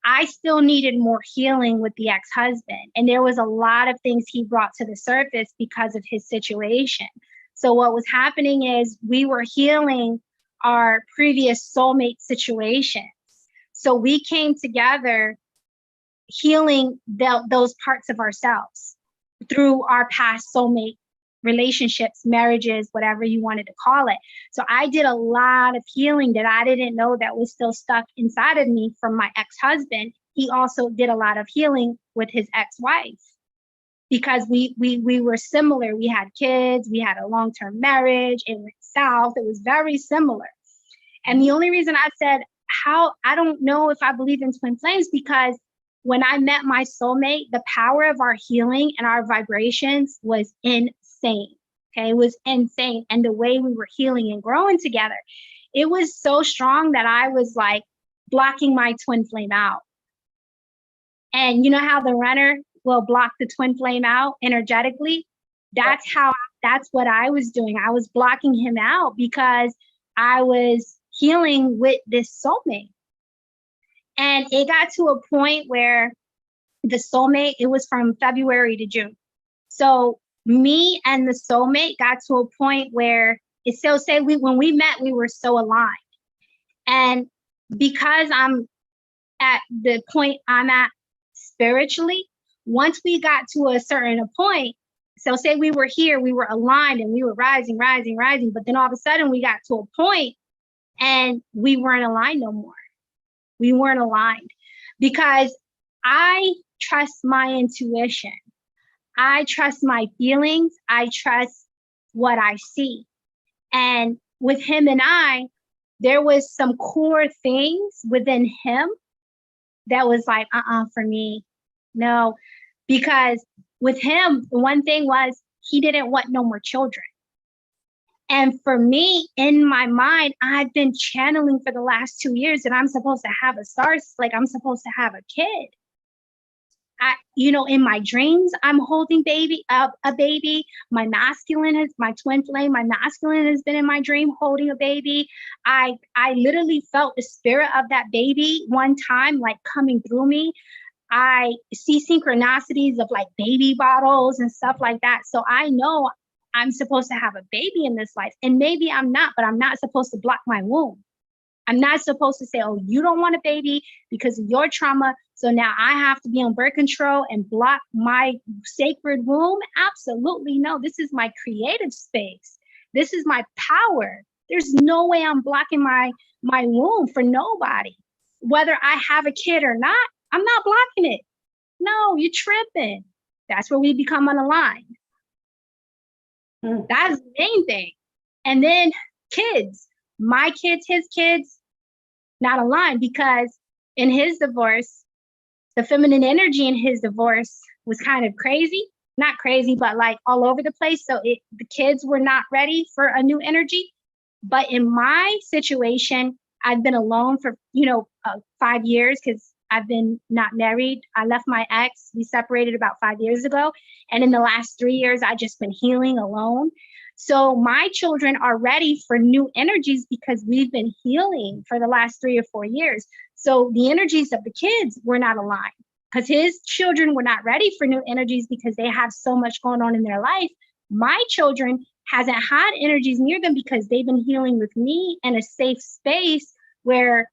I still needed more healing with the ex-husband. And there was a lot of things he brought to the surface because of his situation. So what was happening is we were healing our previous soulmate situations. So we came together healing those parts of ourselves through our past soulmate relationships, marriages, whatever you wanted to call it. So I did a lot of healing that I didn't know that was still stuck inside of me from my ex-husband. He also did a lot of healing with his ex-wife because we were similar. We had kids, we had a long-term marriage, it went south, it was very similar. And the only reason I said I don't know if I believe in twin flames, because when I met my soulmate, the power of our healing and our vibrations was insane. Okay, it was insane. And the way we were healing and growing together, it was so strong that I was like blocking my twin flame out. And you know how the runner will block the twin flame out energetically? That's what I was doing. I was blocking him out because I was healing with this soulmate. And it got to a point where the soulmate, it was from February to June. So me and the soulmate got to a point where it still say when we met, we were so aligned. And because I'm at the point I'm at spiritually, once we got to a certain point, so say we were here, we were aligned and we were rising, but then all of a sudden we got to a point and we weren't aligned no more. We weren't aligned. because I trust my intuition. I trust my feelings. I trust what I see. And with him and I, there was some core things within him that was like, for me, no. Because with him, the one thing was he didn't want no more children. And for me, in my mind, I've been channeling for the last 2 years that I'm supposed to have I'm supposed to have a kid. In my dreams, I'm holding a baby. My twin flame, my masculine has been in my dream holding a baby. I literally felt the spirit of that baby one time, like coming through me. I see synchronicities of like baby bottles and stuff like that. So I know I'm supposed to have a baby in this life. And maybe I'm not, but I'm not supposed to block my womb. I'm not supposed to say, oh, you don't want a baby because of your trauma. So now I have to be on birth control and block my sacred womb. Absolutely no. This is my creative space. This is my power. There's no way I'm blocking my womb for nobody. Whether I have a kid or not, I'm not blocking it. No, you're tripping. That's where we become unaligned. That's the main thing. And then kids, my kids, his kids, not aligned, because in his divorce, the feminine energy in his divorce was kind of crazy. Not crazy, but like all over the place. So the kids were not ready for a new energy. But in my situation, I've been alone for, 5 years because I've been not married. I left my ex. We separated about 5 years ago. And in the last 3 years, I've just been healing alone. So my children are ready for new energies because we've been healing for the last 3 or 4 years. So the energies of the kids were not aligned because his children were not ready for new energies because they have so much going on in their life. My children hasn't had energies near them because they've been healing with me in a safe space where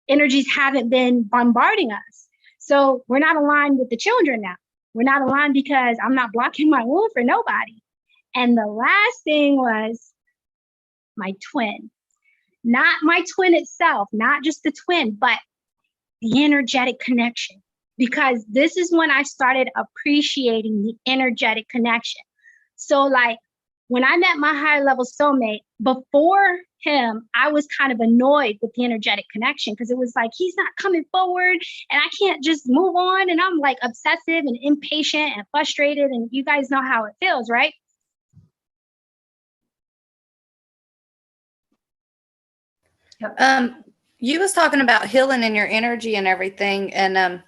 energies haven't been bombarding us. So we're not aligned with the children now. We're not aligned because I'm not blocking my womb for nobody. And the last thing was my twin. Not my twin itself, not just the twin, but the energetic connection. Because this is when I started appreciating the energetic connection. So like when I met my higher level soulmate, before him, I was kind of annoyed with the energetic connection because it was like, he's not coming forward and I can't just move on. And I'm like obsessive and impatient and frustrated. And you guys know how it feels, right? You was talking about healing in your energy and everything. And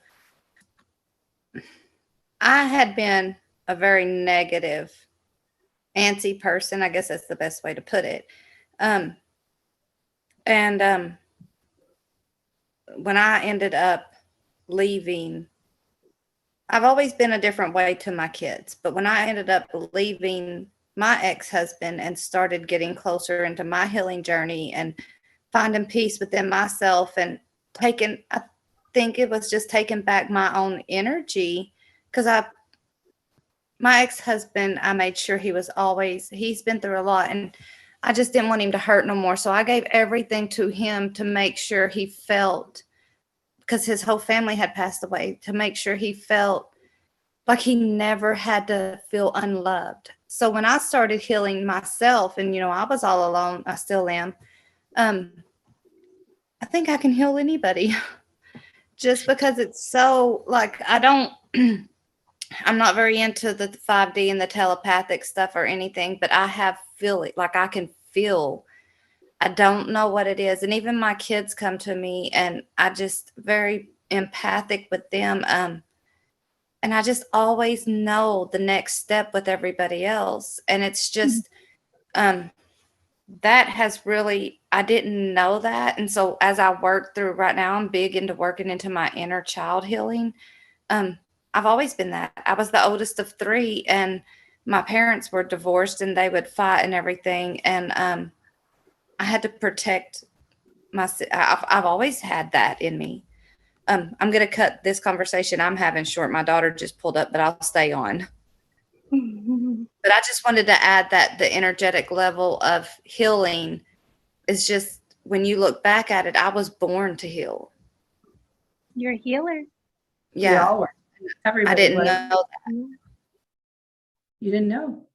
I had been a very negative, antsy person. I guess that's the best way to put it. And when I ended up leaving, I've always been a different way to my kids. But when I ended up leaving my ex-husband and started getting closer into my healing journey and finding peace within myself and I think it was just taking back my own energy because my ex-husband, I made sure he's been through a lot and I just didn't want him to hurt no more. So I gave everything to him to make sure he felt, because his whole family had passed away, to make sure he felt like he never had to feel unloved. So when I started healing myself and, I was all alone, I still am. I think I can heal anybody just because it's so like, I'm not very into the 5D and the telepathic stuff or anything, but I have feeling like I can feel. I don't know what it is. And even my kids come to me and I just very empathic with them. And I just always know the next step with everybody else. And it's just, that has really, I didn't know that. And so as I work through right now, I'm big into working into my inner child healing. I've always been that. I was the oldest of 3 and my parents were divorced and they would fight and everything. And I had to protect I've always had that in me. I'm going to cut this conversation I'm having short. My daughter just pulled up, but I'll stay on. But I just wanted to add that the energetic level of healing is just, when you look back at it, I was born to heal. You're a healer. We Yeah, all were. I Everybody didn't was. know. You didn't know,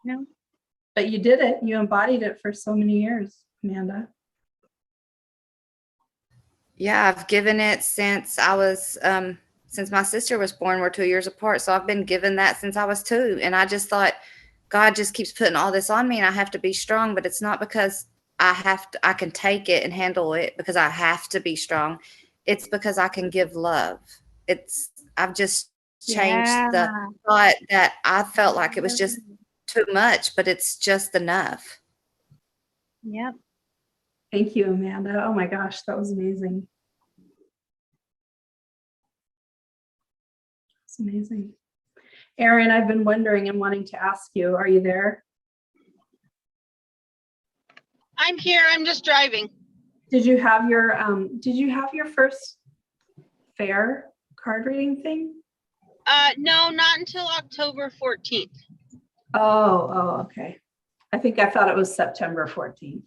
No. but you did it. You embodied it for so many years, Amanda. Yeah, I've given it since I was since my sister was born. We're 2 years apart, so I've been given that since I was 2. And I just thought, God just keeps putting all this on me, and I have to be strong. But it's not because I can take it and handle it because I have to be strong. It's because I can give love. I've just changed the Yeah. thought that I felt like it was just too much, but it's just enough. Yep. Thank you, Amanda. Oh my gosh, that was amazing. It's amazing. Erin, I've been wondering and wanting to ask you, are you there? I'm here. I'm just driving. Did you have your first fair card reading thing? No, not until October 14th. Oh, okay. I think I thought it was September 14th,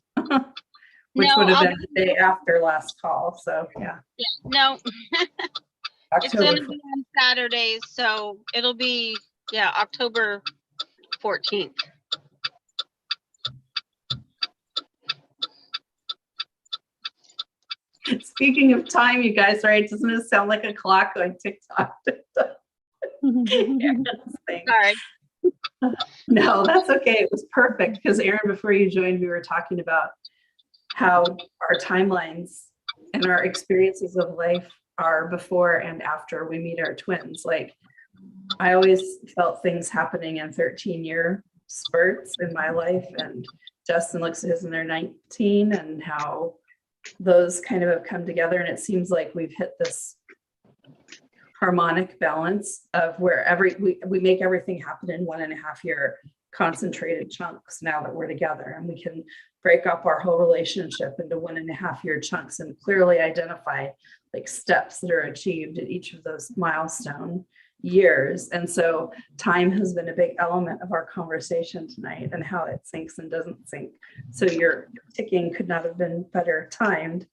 which No, would have I'll been the day after last call. So yeah, No, it's October gonna be on Saturdays, so it'll be, yeah, October 14th. Speaking of time, you guys, right? Doesn't it sound like a clock going tick-tock? Sorry. No, that's okay. It was perfect because Erin, before you joined, we were talking about how our timelines and our experiences of life are before and after we meet our twins. Like, I always felt things happening in 13-year spurts in my life, and Justin looks at his and they're 19, and how those kind of have come together. And it seems like we've hit this harmonic balance of where we make everything happen in 1.5 year concentrated chunks now that we're together, and we can break up our whole relationship into 1.5 year chunks and clearly identify like steps that are achieved at each of those milestone years. And so time has been a big element of our conversation tonight, and how it syncs and doesn't sync. So your ticking could not have been better timed.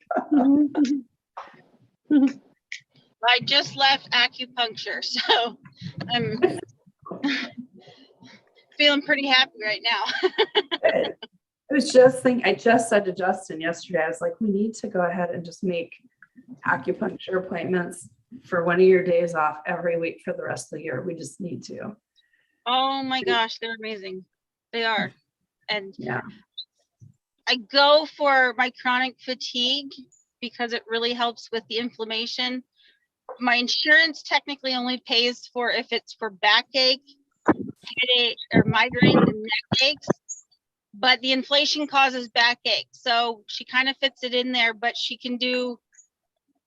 I just left acupuncture, so I'm feeling pretty happy right now. I just said to Justin yesterday, I was like, we need to go ahead and just make acupuncture appointments for one of your days off every week for the rest of the year. We just need to. Oh my gosh, they're amazing. They are. And Yeah. I go for my chronic fatigue because it really helps with the inflammation. My insurance technically only pays for if it's for backache, headache, or migraines and neck aches, but the inflation causes backache. So she kind of fits it in there, but she can do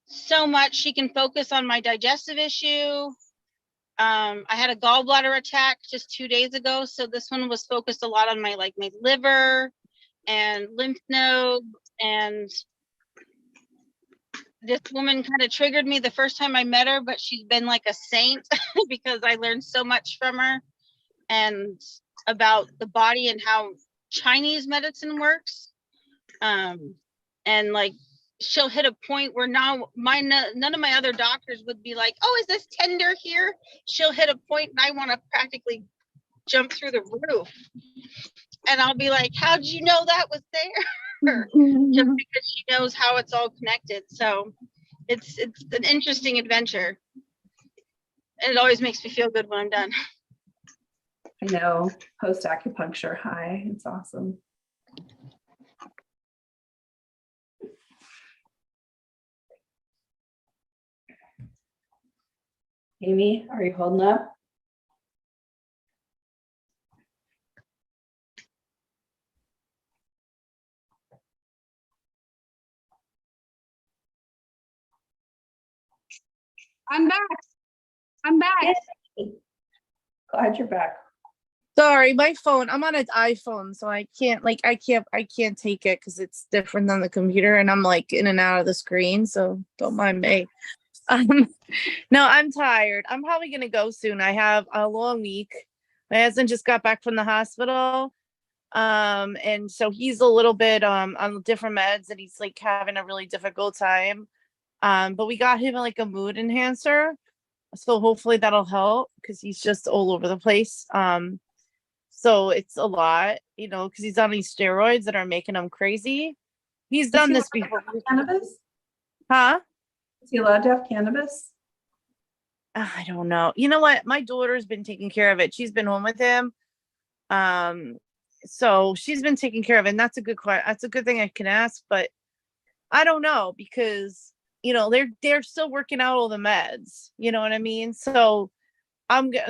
so much. She can focus on my digestive issue. I had a gallbladder attack just 2 days ago, so this one was focused a lot on my liver and lymph nodes. And this woman kind of triggered me the first time I met her, but she's been like a saint because I learned so much from her and about the body and how Chinese medicine works. And like, she'll hit a point where now none of my other doctors would be like, oh, is this tender here? She'll hit a point and I want to practically jump through the roof. And I'll be like, how'd you know that was there? Just because she knows how it's all connected. So it's an interesting adventure. And it always makes me feel good when I'm done. I know, post acupuncture high. It's awesome. Amy, are you holding up? I'm back. I'm back. Glad you're back. Sorry, my phone. I'm on an iPhone, so I can't take it because it's different than the computer, and I'm like in and out of the screen. So don't mind me. No, I'm tired. I'm probably gonna go soon. I have a long week. My husband just got back from the hospital, and so he's a little bit on different meds, and he's like having a really difficult time. But we got him like a mood enhancer. So hopefully that'll help because he's just all over the place. So it's a lot, because he's on these steroids that are making him crazy. He's done this before. Cannabis? Huh? Is he allowed to have cannabis? I don't know. You know what? My daughter's been taking care of it. She's been home with him. So she's been taking care of it. And that's a good question. That's a good thing I can ask, but I don't know because, they're still working out all the meds. You know what I mean? So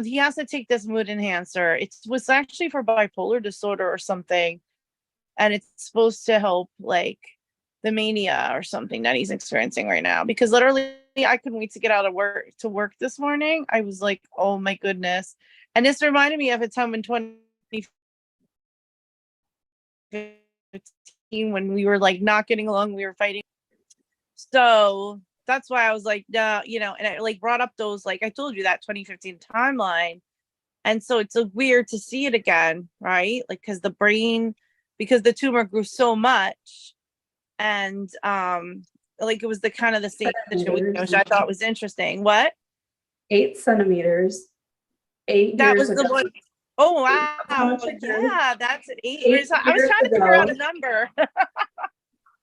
he has to take this mood enhancer. It was actually for bipolar disorder or something. And it's supposed to help like the mania or something that he's experiencing right now. Because literally I couldn't wait to get out of work this morning. I was like, oh my goodness. And this reminded me of a time in 2015 when we were like not getting along, we were fighting. So that's why I was like, and I like brought up those, like I told you, that 2015 timeline. And so it's weird to see it again, right? Like, because the tumor grew so much. And like it was the kind of the same situation, which I thought was interesting. What? 8 centimeters. 8 That years was the ago. one. Oh wow. Yeah, that's at 8 years. I was trying to figure out a number.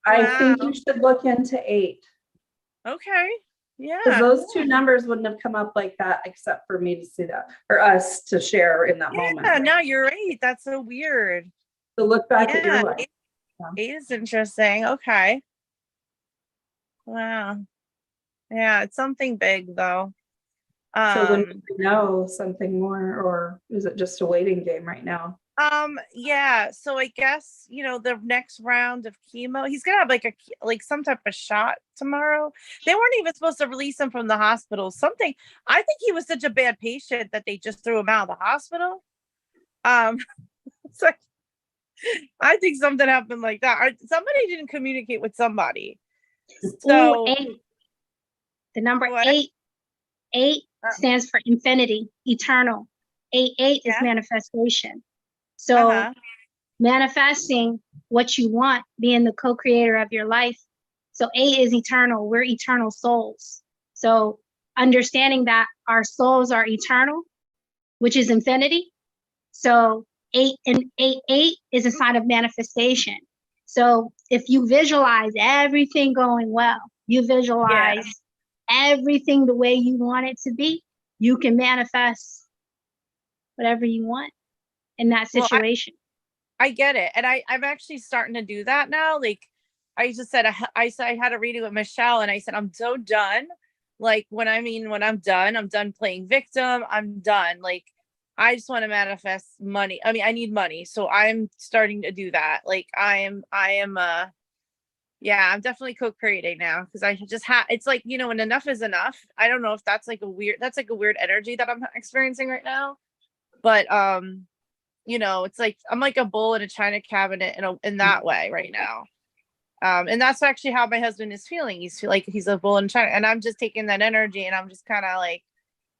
I think you should look into 8. Okay. Because Yeah. those two numbers wouldn't have come up like that except for me to see that, or us to share in that moment. Yeah, no, you're right. That's so weird. So look back at your life. 8 is interesting. Okay. Wow. Yeah, it's something big though. So when do we know something more, or is it just a waiting game right now? Yeah, so I guess the next round of chemo, he's gonna have like some type of shot tomorrow. They weren't even supposed to release him from the hospital. Something, I think he was such a bad patient that they just threw him out of the hospital. So I think something happened like that. Somebody didn't communicate with somebody. So 8. The number what? 8. 8 stands for infinity, eternal. 8 is manifestation. So manifesting what you want, being the co-creator of your life. So 8 is eternal. We're eternal souls. So understanding that our souls are eternal, which is infinity. So 8 is a sign of manifestation. So if you visualize everything going well, you visualize everything the way you want it to be, you can manifest whatever you want in that situation. I get it. And I'm actually starting to do that now. Like I just said, I had a reading with Michelle and I said, I'm so done. Like when I'm done playing victim. I'm done. Like, I just want to manifest money. I mean, I need money. So I'm starting to do that. Like I'm definitely co-creating now because I just it's like, when enough is enough. I don't know if that's like a weird energy that I'm experiencing right now. But it's like I'm like a bull in a china cabinet in that way right now. And that's actually how my husband is feeling. He's like he's a bull in china, and I'm just taking that energy and I'm just kind of like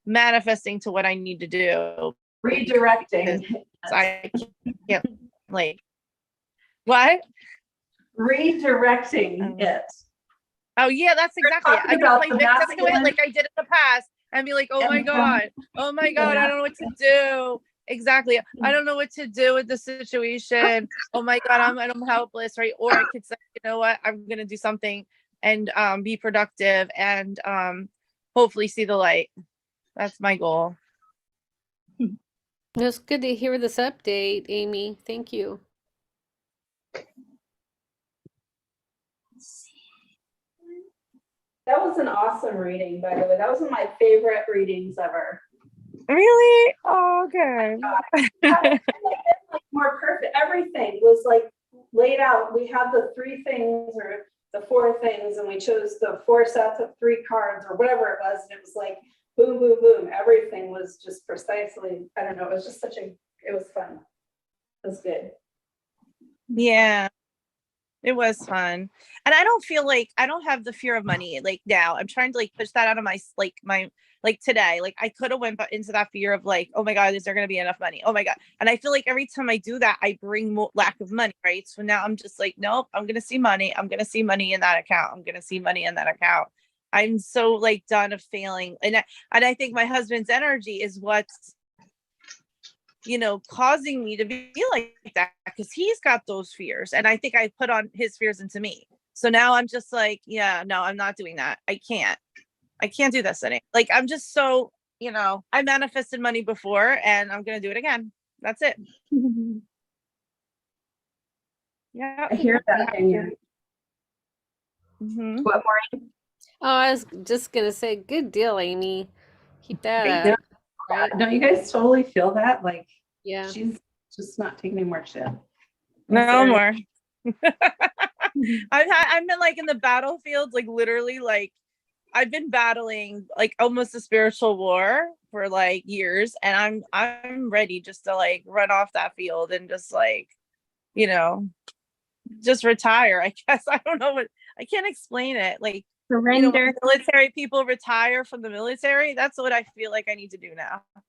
manifesting to what I need to do. Redirecting. I can't like what? Redirecting it. Oh yeah, that's exactly it. I can play victim to it like I did in the past and be like, oh my God, I don't know what to do. Exactly. I don't know what to do with the situation. Oh my God, I'm helpless, right? Or I could say, you know what, I'm gonna do something and be productive and hopefully see the light. That's my goal. It's good to hear this update, Amy. Thank you. That was an awesome reading, by the way. That was one of my favorite readings ever. Really? Oh, okay. Like more perfect. Everything was like laid out. We had the 3 things or the 4 things, and we chose the 4 sets of 3 cards or whatever it was. And it was like boom, boom, boom. Everything was just precisely, I don't know. It was just it was fun. It was good. Yeah. It was fun. And I don't feel like I don't have the fear of money like now. I'm trying to like push that out of my today. Like I could have went into that fear of like, oh my God, is there going to be enough money? Oh my God. And I feel like every time I do that, I bring more lack of money, right? So now I'm just like, nope, I'm going to see money. I'm going to see money in that account. I'm going to see money in that account. I'm so like done of failing. And I think my husband's energy is what's, you know, causing me to be like that, because he's got those fears. And I think I put on his fears into me. So now I'm just like, yeah, no, I'm not doing that. I can't do this anymore. Like, I'm just so, you know, I manifested money before and I'm going to do it again. That's it. Yeah. I hear that, Anya. Mhm. What more? Oh, I was just gonna say, good deal, Amy. Keep that Thank up. Right? Don't you guys totally feel that? Like, Yeah. she's just not taking any more shit. No more. I've been like in the battlefield, like literally, like I've been battling like almost a spiritual war for like years, and I'm ready just to like run off that field and just like, you know, just retire. I guess I don't know what, I can't explain it. Like, you know, Surrender. when military people retire from the military, that's what I feel like I need to do now. I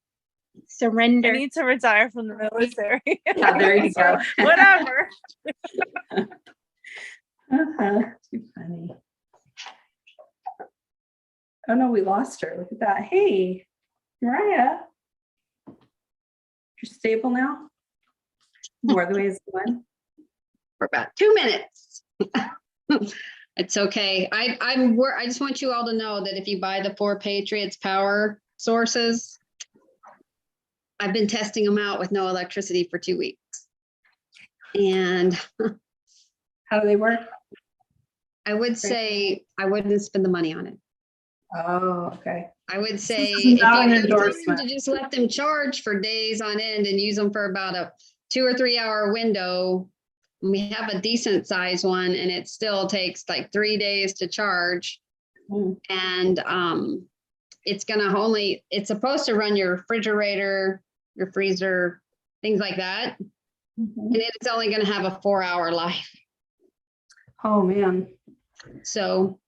Surrender. need to retire from the military. Yeah, there you go. Whatever. Too funny. Oh no, we lost her. Look at that. Hey, Mariah. You're stable now? More the ways one. For about 2 minutes. It's okay. I just want you all to know that if you buy the 4 Patriots power sources, I've been testing them out with no electricity for 2 weeks. And How do they work? I would say I wouldn't spend the money on it. Oh, okay. I would say is if you not an have time endorsement. to just let them charge for days on end and use them for about a 2 or 3 hour window. We have a decent size one and it still takes like 3 days to charge. And it's it's supposed to run your refrigerator, your freezer, things like that. And it's only going to have a 4-hour life. Oh man. So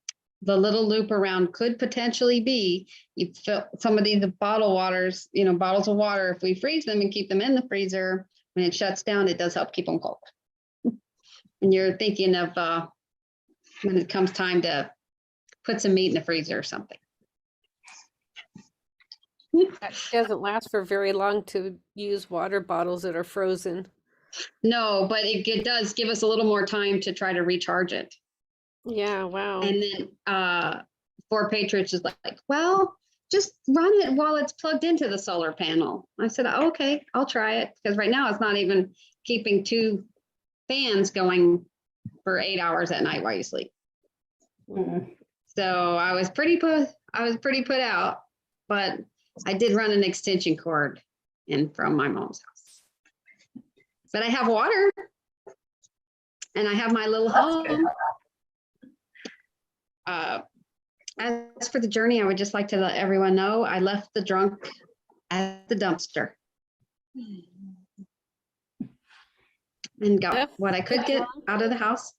the little loop around could potentially be, you fill some of these bottled waters, you know, bottles of water, if we freeze them and keep them in the freezer, when it shuts down, it does help keep them cold. And you're thinking of when it comes time to put some meat in the freezer or something. It doesn't last for very long to use water bottles that are frozen. No, but it does give us a little more time to try to recharge it. Yeah, wow. And then 4 Patriots is like, well, just run it while it's plugged into the solar panel. I said, okay, I'll try it. Because right now it's not even keeping 2 fans going for 8 hours at night while you sleep. So I was pretty put out, but I did run an extension cord in from my mom's house. But I have water and I have my little home. As for the journey, I would just like to let everyone know I left the drunk at the dumpster and got what I could get out of the house.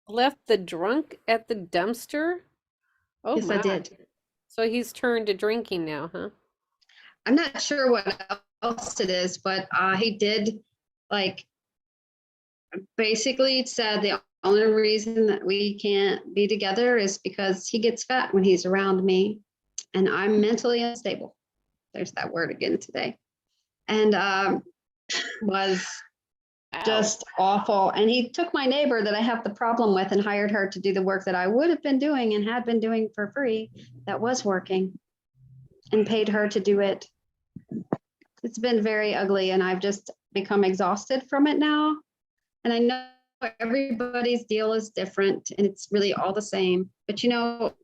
Left the drunk at the dumpster? Oh, Yes, I did. So he's turned to drinking now, huh? I'm not sure what else it is, but he did, like, basically said the only reason that we can't be together is because he gets fat when he's around me and I'm mentally unstable. There's that word again today. And was just awful. And he took my neighbor that I have the problem with and hired her to do the work that I would have been doing and had been doing for free that was working, and paid her to do it. It's been very ugly and I've just become exhausted from it now. And I know everybody's deal is different and it's really all the same. But you know,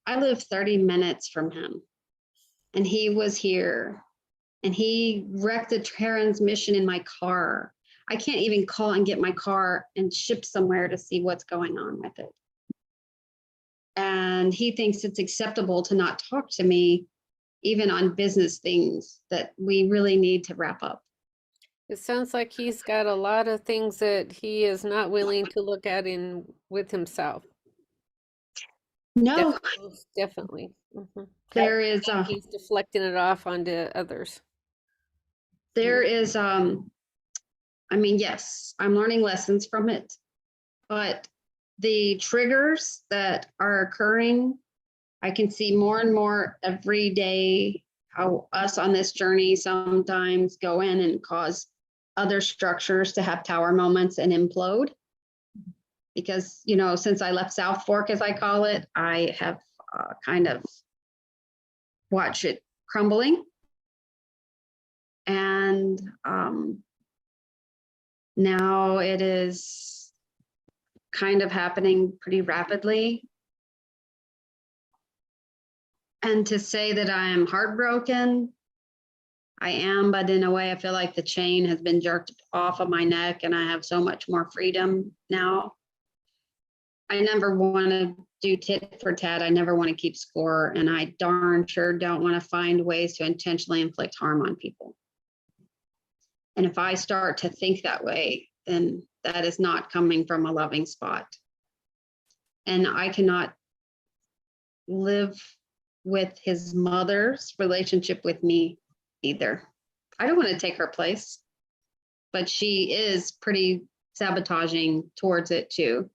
I live 30 minutes from him and he was here and he wrecked the transmission in my car. I can't even call and get my car and ship somewhere to see what's going on with it. And he thinks it's acceptable to not talk to me, even on business things that we really need to wrap up. It sounds like he's got a lot of things that he is not willing to look at with himself. No, Definitely. Mm-hmm. there is He's deflecting it off onto others. there is I mean, yes, I'm learning lessons from it, but the triggers that are occurring I can see more and more every day how us on this journey sometimes go in and cause other structures to have tower moments and implode. Because, you know, since I left South Fork, as I call it, I have kind of watched it crumbling. And now it is kind of happening pretty rapidly. And to say that I am heartbroken, I am, but in a way, I feel like the chain has been jerked off of my neck and I have so much more freedom now. I never want to do tit for tat. I never want to keep score. And I darn sure don't want to find ways to intentionally inflict harm on people. And if I start to think that way, then that is not coming from a loving spot. And I cannot live with his mother's relationship with me either. I don't want to take her place, but she is pretty sabotaging towards it too.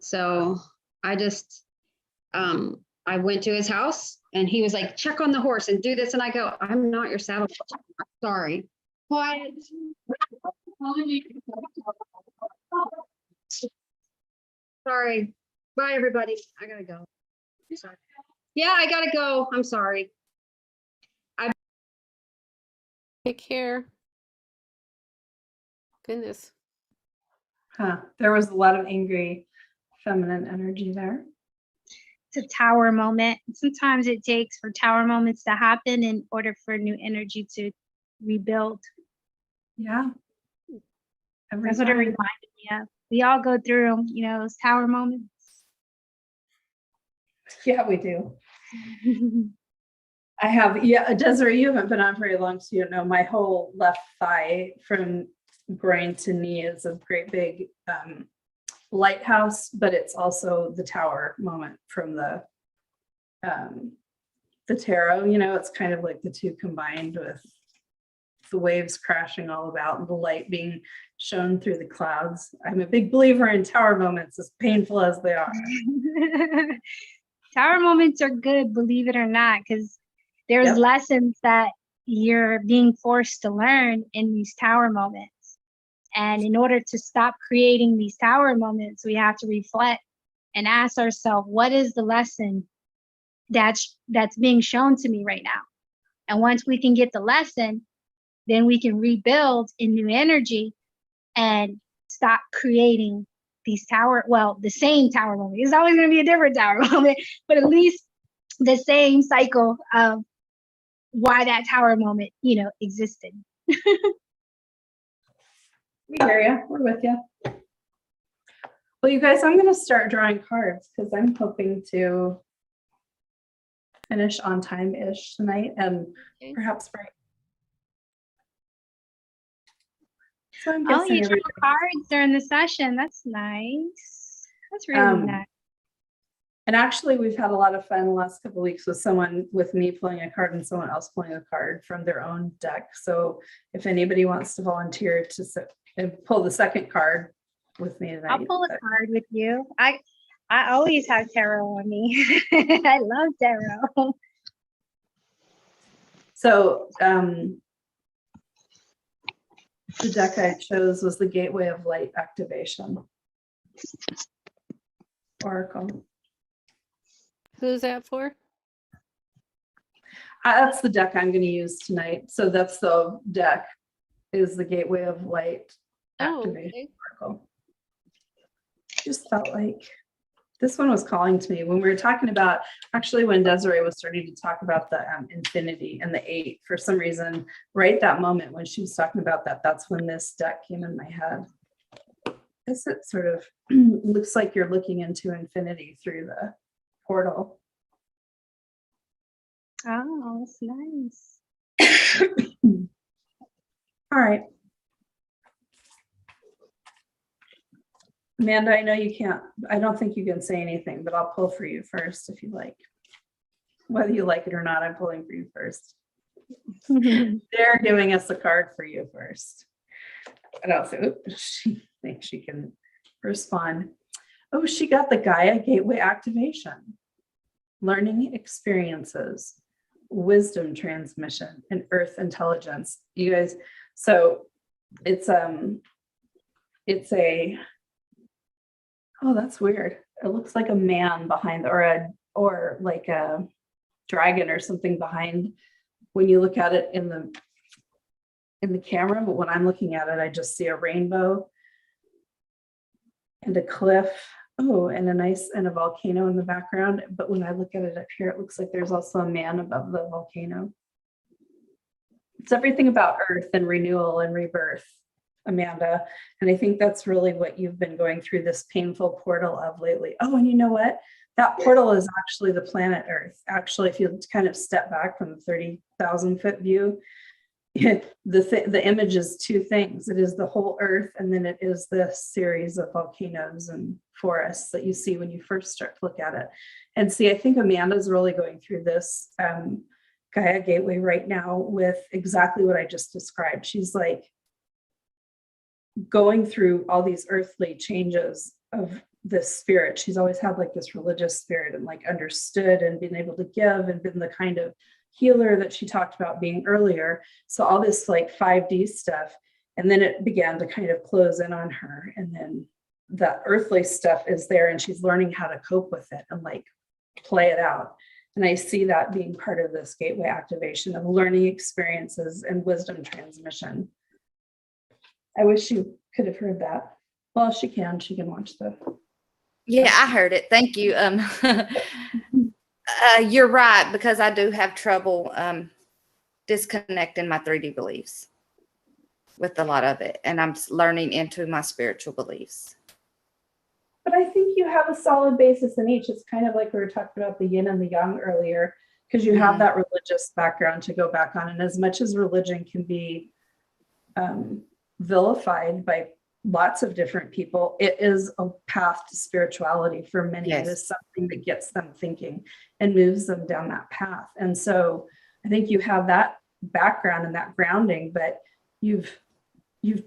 So I just, I went to his house and he was like, check on the horse and do this. And I go, I'm not your saddle. Sorry. Quiet. Sorry. Bye, everybody. I gotta go. Sorry. Yeah, I gotta go. I'm sorry. Take care. Goodness. There was a lot of angry feminine energy there. It's a tower moment. Sometimes it takes for tower moments to happen in order for new energy to rebuild. Yeah. Every That's what it time. reminded me of. We all go through them, you know, those tower moments. Yeah, we do. I have, yeah, Desiree, you haven't been on very long, so you don't know, my whole left thigh from groin to knee is a great big lighthouse, but it's also the tower moment from the tarot. You know, it's kind of like the two combined with the waves crashing all about and the light being shown through the clouds. I'm a big believer in tower moments, as painful as they are. Tower moments are good, believe it or not, because there's Yep. lessons that you're being forced to learn in these tower moments. And in order to stop creating these tower moments, we have to reflect and ask ourselves, what is the lesson that's being shown to me right now? And once we can get the lesson, then we can rebuild in new energy and stop creating these the same tower moment. It's always going to be a different tower moment, but at least the same cycle of why that tower moment, you know, existed. We hear you. We're with you. Well, you guys, I'm going to start drawing cards because I'm hoping to finish on time-ish tonight and Okay. perhaps break. So I'm Oh, guessing you draw cards during the session. That's nice. That's really nice. And actually, we've had a lot of fun the last couple of weeks with me pulling a card and someone else pulling a card from their own deck. So if anybody wants to volunteer to pull the second card with me tonight. I'll pull a card with you. I always have tarot on me. I love tarot. So the deck I chose was the Gateway of Light Activation Oracle. Who's that for? That's the deck I'm going to use tonight. So that's the deck, is the Gateway of Light Activation okay. Oracle. Just felt like this one was calling to me when we were talking about, actually when Desiree was starting to talk about the infinity and the 8, for some reason, right that moment when she was talking about that, that's when this deck came in my head. It sort of looks like you're looking into infinity through the portal. Oh, that's nice. All right. Amanda, I know you can't, I don't think you can say anything, but I'll pull for you first if you like. Whether you like it or not, I'm pulling for you first. They're giving us a card for you first. And also, she thinks she can respond. Oh, she got the Gaia Gateway Activation. learning experiences, wisdom transmission, and earth intelligence. You guys, so it's a, oh, that's weird. It looks like a man behind, or like a dragon or something behind when you look at it in the camera, but when I'm looking at it, I just see a rainbow and a cliff. Oh, and a volcano in the background. But when I look at it up here, it looks like there's also a man above the volcano. It's everything about earth and renewal and rebirth, Amanda. And I think that's really what you've been going through this painful portal of lately. Oh, and you know what? That portal is actually the planet Earth. Actually, if you kind of step back from the 30,000 foot view, the image is two things. It is the whole Earth, and then it is this series of volcanoes and forests that you see when you first start to look at it. And see, I think Amanda's really going through this Gaia Gateway right now with exactly what I just described. She's like going through all these earthly changes of this spirit. She's always had like this religious spirit and like understood and been able to give and been the kind of healer that she talked about being earlier. So all this like 5D stuff, and then it began to kind of close in on her, and then the earthly stuff is there and she's learning how to cope with it and like play it out. And I see that being part of this gateway activation of learning experiences and wisdom transmission. I wish you could have heard that. Well, she can watch the. Yeah, I heard it. Thank you. You're right, because I do have trouble disconnecting my 3D beliefs with a lot of it. And I'm learning into my spiritual beliefs. But I think you have a solid basis in each. It's kind of like we were talking about the yin and the yang earlier, because you have that religious background to go back on. And as much as religion can be vilified by lots of different people, it is a path to spirituality for many. Yes. It is something that gets them thinking and moves them down that path. And so I think you have that background and that grounding, but you're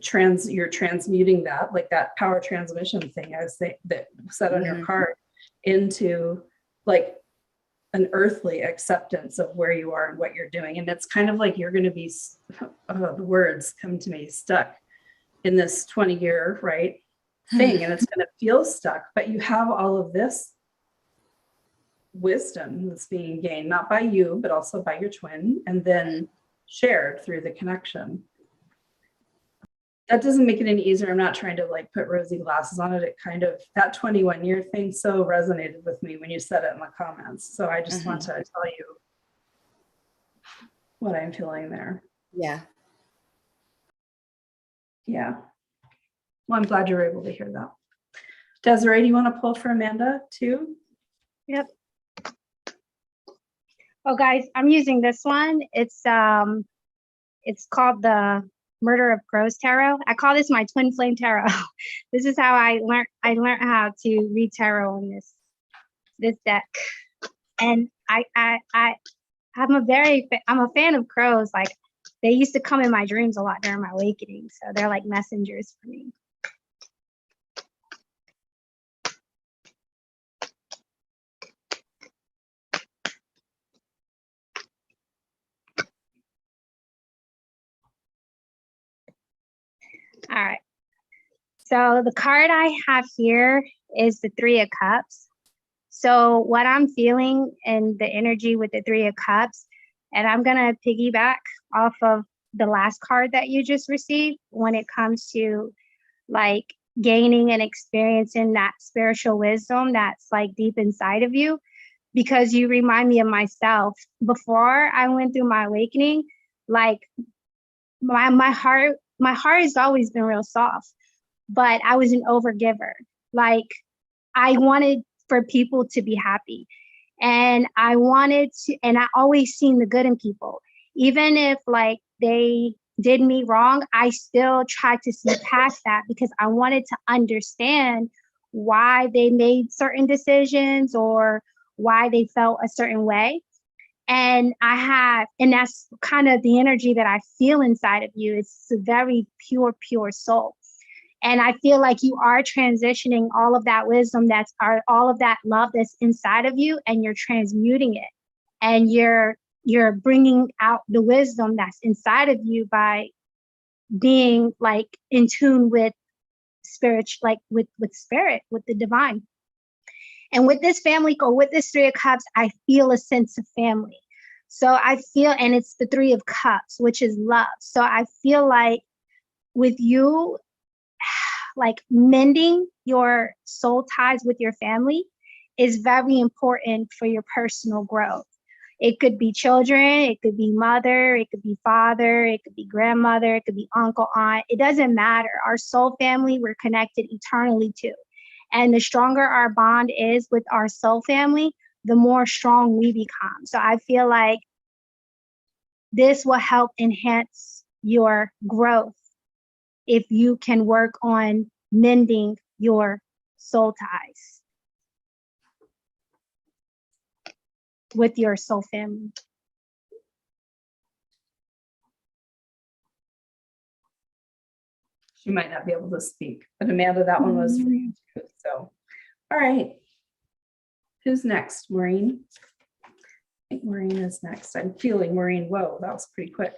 transmuting that, like that power transmission thing I was saying that said on your card, into like an earthly acceptance of where you are and what you're doing. And it's kind of like you're going to be, the words come to me, stuck in this 20-year thing, and it's going to feel stuck, but you have all of this wisdom that's being gained, not by you, but also by your twin, and then shared through the connection. That doesn't make it any easier. I'm not trying to like put rosy glasses on it. It kind of, that 21-year thing so resonated with me when you said it in the comments. So I just want to tell you what I'm feeling there. Yeah. Yeah. Well, I'm glad you were able to hear that. Desiree, do you want to pull for Amanda too? Yep. Oh, guys, I'm using this one. It's called the Murder of Crows Tarot. I call this my twin flame tarot. This is how I learned how to read tarot in this deck. And I'm a fan of crows. Like, they used to come in my dreams a lot during my awakening. So they're like messengers for me. All right. So the card I have here is the Three of Cups. So what I'm feeling in the energy with the Three of Cups, and I'm going to piggyback off of the last card that you just received when it comes to like gaining and experiencing that spiritual wisdom that's like deep inside of you, because you remind me of myself before I went through my awakening. Like my heart has always been real soft, but I was an overgiver. Like, I wanted for people to be happy, and I always seen the good in people. Even if like they did me wrong, I still tried to see past that, because I wanted to understand why they made certain decisions or why they felt a certain way. And that's kind of the energy that I feel inside of you. It's a very pure, pure soul. And I feel like you are transitioning all of that wisdom all of that love that's inside of you, and you're transmuting it. And you're bringing out the wisdom that's inside of you by being like in tune with spirit, like with spirit, with the divine. And with this family, or with this Three of Cups, I feel a sense of family. So I feel, and it's the Three of Cups, which is love. So I feel like with you, like mending your soul ties with your family is very important for your personal growth. It could be children, it could be mother, it could be father, it could be grandmother, it could be uncle, aunt. It doesn't matter. Our soul family, we're connected eternally to. And the stronger our bond is with our soul family, the more strong we become. So I feel like this will help enhance your growth if you can work on mending your soul ties with your soul family. She might not be able to speak, but Amanda, that one was for you too. So, all right. Who's next? Maureen? I think Maureen is next. I'm feeling Maureen. Whoa, that was pretty quick.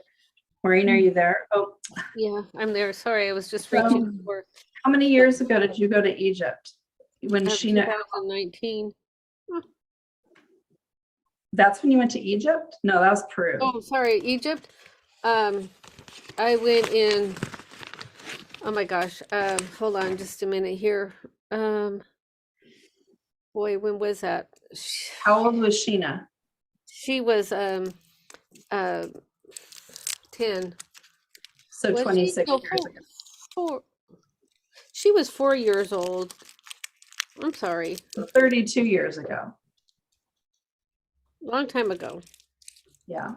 Maureen, are you there? Oh, Yeah, I'm there. Sorry, I was just So- reaching for how many years ago did you go to Egypt? When Sheena, 2019. that's when you went to Egypt? No, that was Peru. Oh, sorry, Egypt. I went in. Oh my gosh. Hold on just a minute here. Boy, when was that? How old was Sheena? She was 10. So Was she? 26 No, years ago. four. She was 4 years old. I'm sorry. So 32 years ago. Long time ago. Yeah.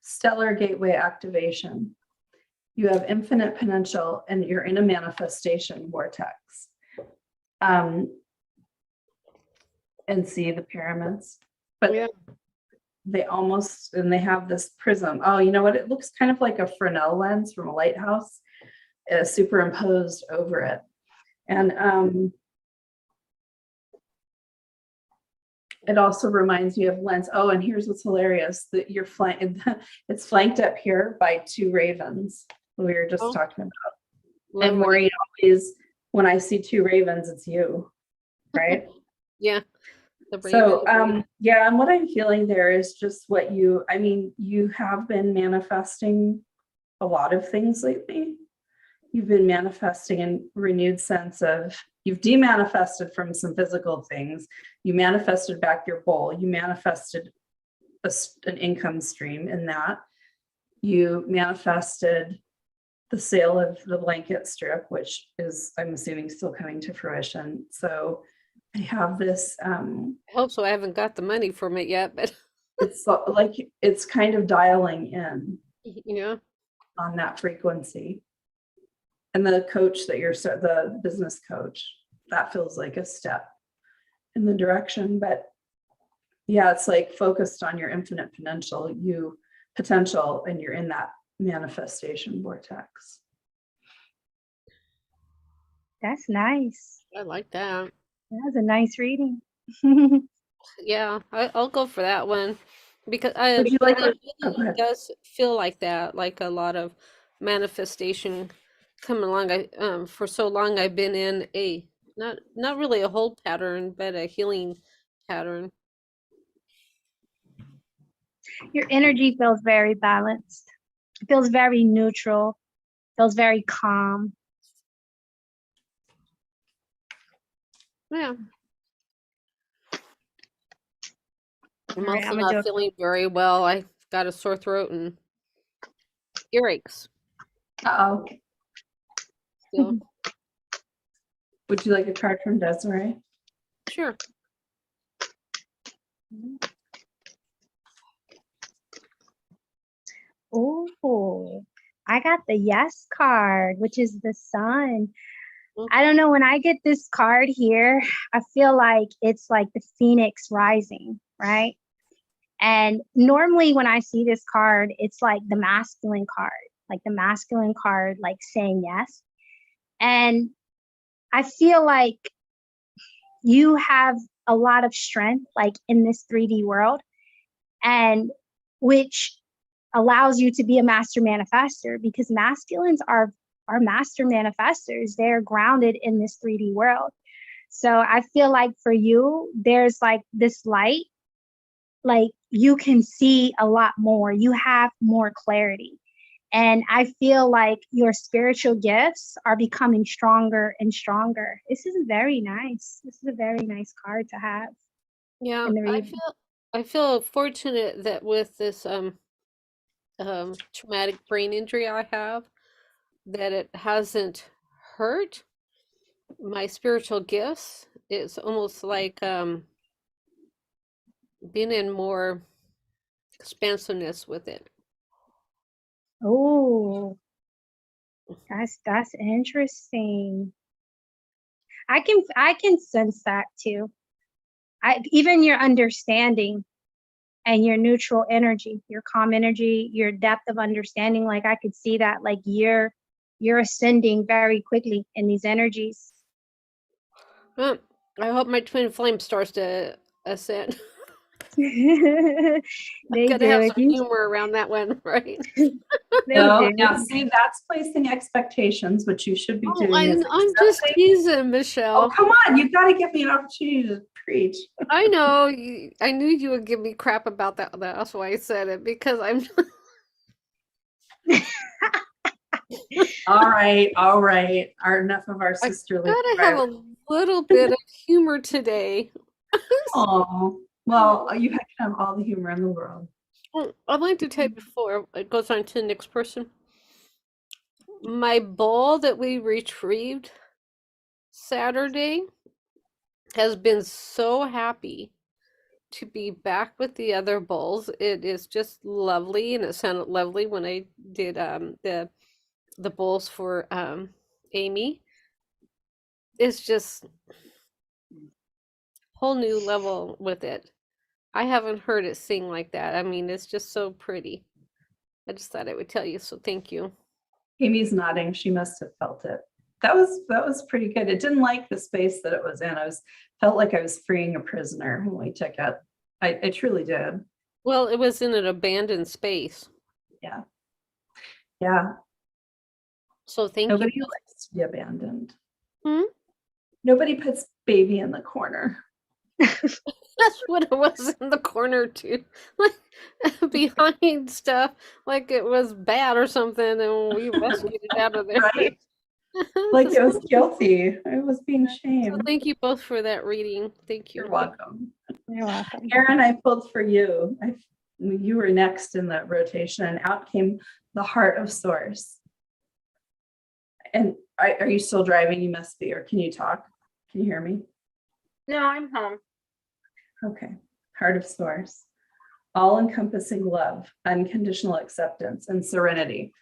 Stellar gateway activation. You have infinite potential and you're in a manifestation vortex. And see the pyramids, but Yeah. they almost, and they have this prism. Oh, you know what? It looks kind of like a Fresnel lens from a lighthouse superimposed over it. And it also reminds me of lens. Oh, and here's what's hilarious, that you're flanked, it's flanked up here by two ravens we were just talking about. Love And what- Maureen, always, when I see two ravens, it's you, right? Yeah. The So, Ravens. yeah, and what I'm feeling there is just what you, I mean, you have been manifesting a lot of things lately. You've been manifesting a renewed sense of, you've demanifested from some physical things. You manifested back your bowl. You manifested an income stream in that. You manifested the sale of the blanket strip, which is, I'm assuming, still coming to fruition. So I have this, I hope so. I haven't got the money from it yet, but it's like, it's kind of dialing in you know, on that frequency. And the coach that you're, the business coach, that feels like a step in the direction. But yeah, it's like focused on your infinite potential, and you're in that manifestation vortex. That's nice. I like that. That was a nice reading. Yeah, I'll go for that one because Would you like it to- oh, go really ahead. does feel like that, like a lot of manifestation coming along. For so long I've been in a not really a hold pattern, but a healing pattern. Your energy feels very balanced. It feels very neutral. Feels very calm. Yeah. I'm All right, also I'm gonna not do a feeling very well. I got a sore throat and earaches Uh-oh. still. Would you like a card from Desiree? Sure. Oh, I got the yes card, which is the sun. Mm. I don't know, when I get this card here, I feel like it's like the phoenix rising, right? And normally when I see this card, it's like the masculine card, like saying yes. And I feel like you have a lot of strength, like in this 3D world, and which allows you to be a master manifester, because masculines are master manifestors. They're grounded in this 3D world. So I feel like for you, there's like this light, like you can see a lot more. You have more clarity. And I feel like your spiritual gifts are becoming stronger and stronger. This is very nice. This is a very nice card to have Yeah, in the I reading. feel fortunate that with this traumatic brain injury I have, that it hasn't hurt my spiritual gifts. It's almost like being in more expansiveness with it. Oh, that's interesting. I can sense that too. Even your understanding and your neutral energy, your calm energy, your depth of understanding, like I could see that, like you're ascending very quickly in these energies. I hope my twin flame starts to ascend. They Gotta do have it. some humor around that one, right? They No, do. now see, that's placing expectations, which you should be Oh, doing is I'm just accepting. teasing, Oh, Michelle. come on, you've got to give me an opportunity to preach. I know. I knew you would give me crap about that. That's why I said it, because I'm. All right, all right. Enough of our I sisterly gotta have rivalry. a little bit of humor today. Oh, well, you can have all the humor in the world. Well, I'd like to tell you before it goes on to the next person. My ball that we retrieved Saturday has been so happy to be back with the other bulls. It is just lovely, and it sounded lovely when I did the bulls for Amy. It's just whole new level with it. I haven't heard it sing like that. I mean, it's just so pretty. I just thought I would tell you, so thank you. Amy's nodding. She must have felt it. That was pretty good. It didn't like the space that it was in. Felt like I was freeing a prisoner when we took it. I truly did. Well, it was in an abandoned space. Yeah. Yeah. So thank Nobody you. likes to be abandoned. Hmm? Nobody puts baby in the corner. That's what it was in the corner too. Like behind stuff, like it was bad or something, and we rescued it out of there. Right? Like it was guilty. I was being So shamed. thank you both for that reading. Thank you. You're welcome. You're welcome. Erin, I pulled for you. You were next in that rotation, and out came the heart of source. And are you still driving? You must be, or can you talk? Can you hear me? No, I'm home. Okay. Heart of source. All-encompassing love, unconditional acceptance, and serenity.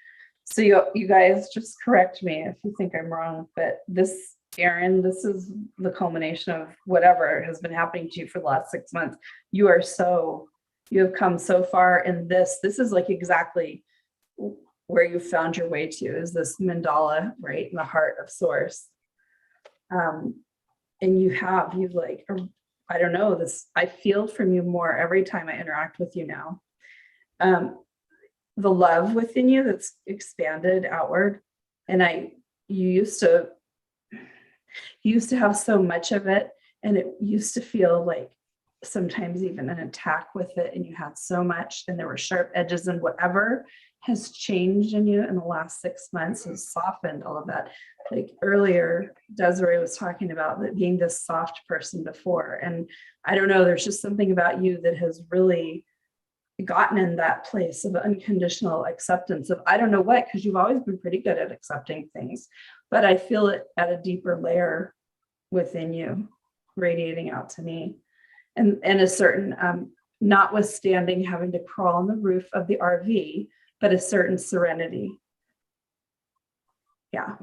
So you guys just correct me if you think I'm wrong, but this, Erin, this is the culmination of whatever has been happening to you for the last 6 months. You have come so far in this. This is like exactly where you found your way to, is this mandala, right in the heart of source. And you've like, I don't know, this, I feel from you more every time I interact with you now. The love within you that's expanded outward. And you used to have so much of it, and it used to feel like sometimes even an attack with it, and you had so much, and there were sharp edges, and whatever has changed in you in the last 6 months has softened all of that. Like earlier, Desiree was talking about that being this soft person before, and I don't know, there's just something about you that has really gotten in that place of unconditional acceptance of, I don't know what, because you've always been pretty good at accepting things, but I feel it at a deeper layer within you radiating out to me, and a certain notwithstanding having to crawl on the roof of the RV, but a certain serenity. Yeah.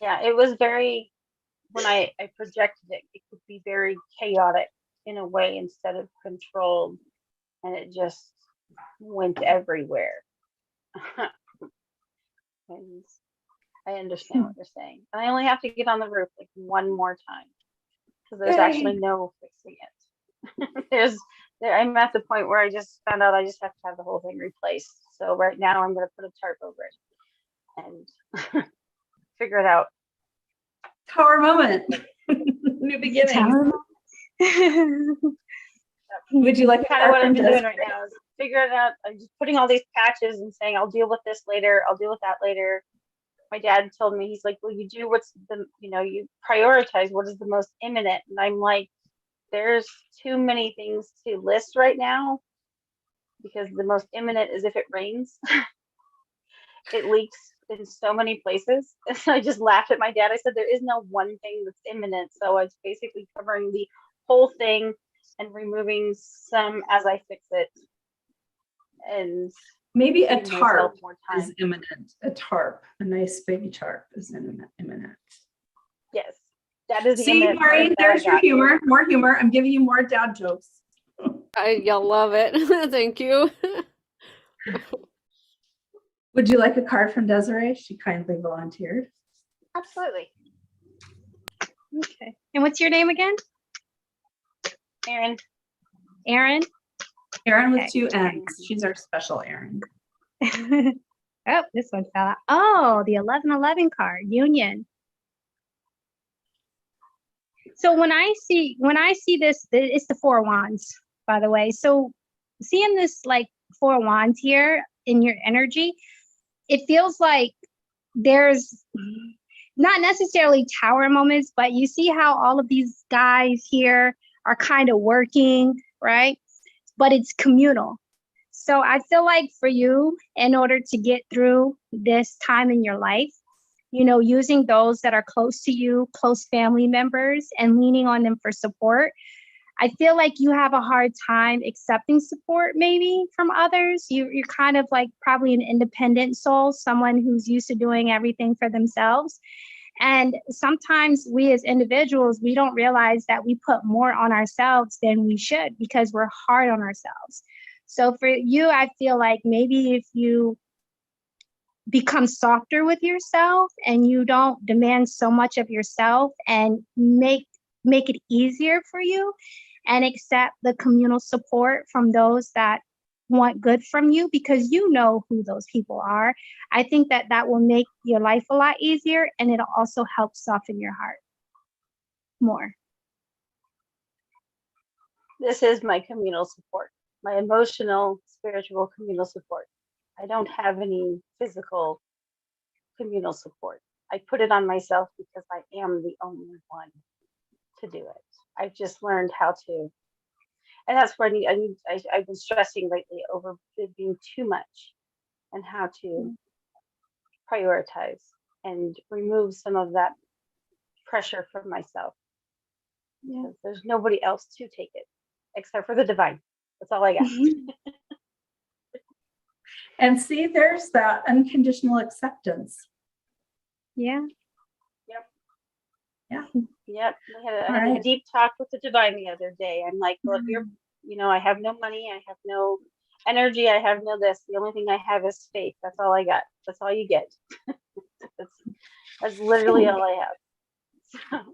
Yeah, it was very, when I projected it, it could be very chaotic in a way instead of controlled, and it just went everywhere. And I understand what you're saying. And I only have to get on the roof like one more time because there's Yay. actually no fixing it. I'm at the point where I just found out I just have to have the whole thing replaced. So right now I'm going to put a tarp over it and figure it out. Tower moment. New beginning. Would you like Kind of what I've been doing right now is figuring out. I'm just putting all these patches and saying I'll deal with this later. I'll deal with that later. My dad told me, he's like, well, you do what's the, you prioritize what is the most imminent. And I'm like, there's too many things to list right now because the most imminent is if it rains. It leaks in so many places. And so I just laughed at my dad. I said, there is no one thing that's imminent. So I was basically covering the whole thing and removing some as I fix it. And maybe a giving myself tarp more time. is imminent. A tarp, a nice big tarp is imminent. Yes, that is the See, imminent part Maureen, that I there's your got. humor. More humor. I'm giving you more dad jokes. Y'all love it. Thank you. Would you like a card from Desiree? She kindly volunteered. Absolutely. Okay. And what's your name again? Erin. Erin? Erin with Okay. 2 N's. She's our special Erin. Oh, this one fell out. Oh, the 1111 card, Union. So when I see this, it's the 4 wands, by the way. So seeing this like 4 wands here in your energy, it feels like there's not necessarily tower moments, but you see how all of these guys here are kind of working, right? But it's communal. So I feel like for you, in order to get through this time in your life, using those that are close to you, close family members, and leaning on them for support. I feel like you have a hard time accepting support maybe from others. You're kind of like probably an independent soul, someone who's used to doing everything for themselves. And sometimes we as individuals, we don't realize that we put more on ourselves than we should because we're hard on ourselves. So for you, I feel like maybe if you become softer with yourself and you don't demand so much of yourself and make it easier for you and accept the communal support from those that want good from you because you know who those people are. I think that will make your life a lot easier and it'll also help soften your heart more. This is my communal support, my emotional, spiritual communal support. I don't have any physical communal support. I put it on myself because I am the only one to do it. I've just learned how to, and that's where I've been stressing lately over it being too much and how to prioritize and remove some of that pressure from myself. Yeah. Because there's nobody else to take it except for the divine. That's all I got. And see, there's that unconditional acceptance. Yeah. Yep. Yeah. Yep. I had a deep talk with the divine the other day. I'm like, well, if you're, I have no money, I have no energy, I have no this. The only thing I have is faith. That's all I got. That's all you get. That's literally all I have.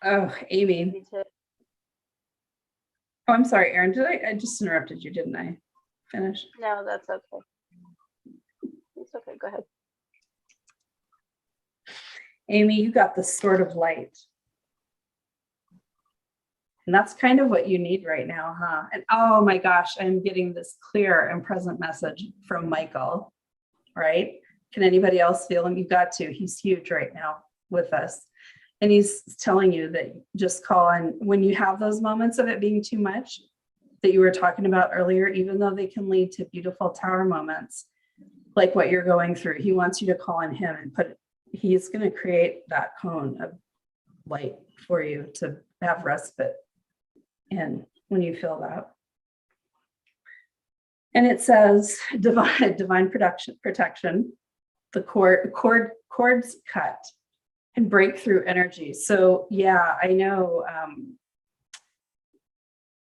Oh, Amy. Oh, I'm sorry, Erin. I just interrupted you, didn't I? Finish? No, that's okay. It's okay. Go ahead. Amy, you got the sword of light. And that's kind of what you need right now, huh? And oh my gosh, I'm getting this clear and present message from Michael, right? Can anybody else feel him? You got to. He's huge right now with us. And he's telling you that just call on when you have those moments of it being too much that you were talking about earlier, even though they can lead to beautiful tower moments, like what you're going through. He wants you to call on him and he's going to create that cone of light for you to have respite in when you feel that. And it says divine protection, the cords cut and breakthrough energy. So yeah, I know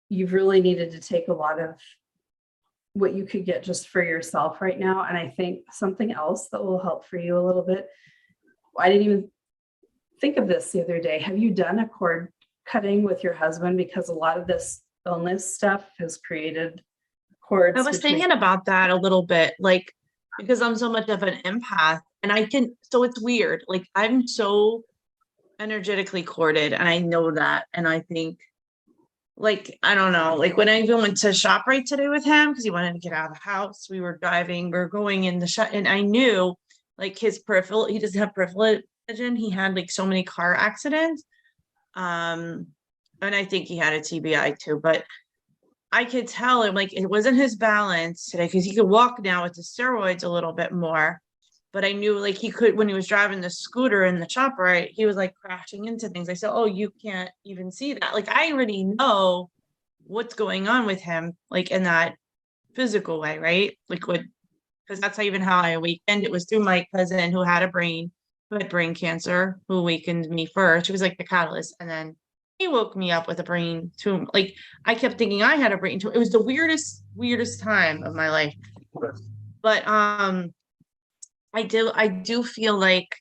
you've really needed to take a lot of what you could get just for yourself right now. And I think something else that will help for you a little bit. I didn't even think of this the other day. Have you done a cord cutting with your husband? Because a lot of this illness stuff has created cords. I was thinking about that a little bit, like, because I'm so much of an empath and so it's weird. Like, I'm so energetically corded and I know that. And I think, like, I don't know, like when I even went to ShopRite today with him, because he wanted to get out of the house, we were driving, we are going in the shop, and I knew like his peripheral, he doesn't have peripheral vision. He had like so many car accidents. And I think he had a TBI too, but I could tell him like it wasn't his balance today because he could walk now with the steroids a little bit more. But I knew like he could, when he was driving the scooter in the ShopRite, he was like crashing into things. I said, oh, you can't even see that. Like, I already know what's going on with him, like in that physical way, right? Like because that's even how I awakened. It was through my cousin who had brain cancer, who awakened me first. She was like the catalyst. And then he woke me up with a brain tumor. Like, I kept thinking I had a brain tumor. It was the weirdest time of my life. But I do feel like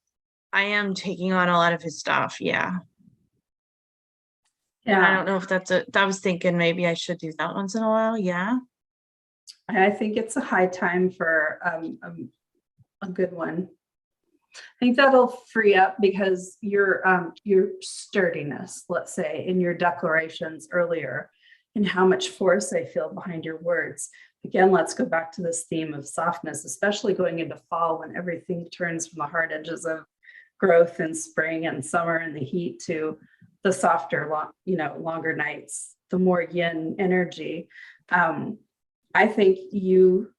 I am taking on a lot of his stuff. Yeah. And I don't know if I was thinking maybe I should do that once in a while. Yeah. I think it's a high time for a good one. I think that'll free up because your sturdiness, let's say, in your declarations earlier, and how much force I feel behind your words. Again, let's go back to this theme of softness, especially going into fall when everything turns from the hard edges of growth and spring and summer and the heat to the softer, longer nights, the more yin energy. I think you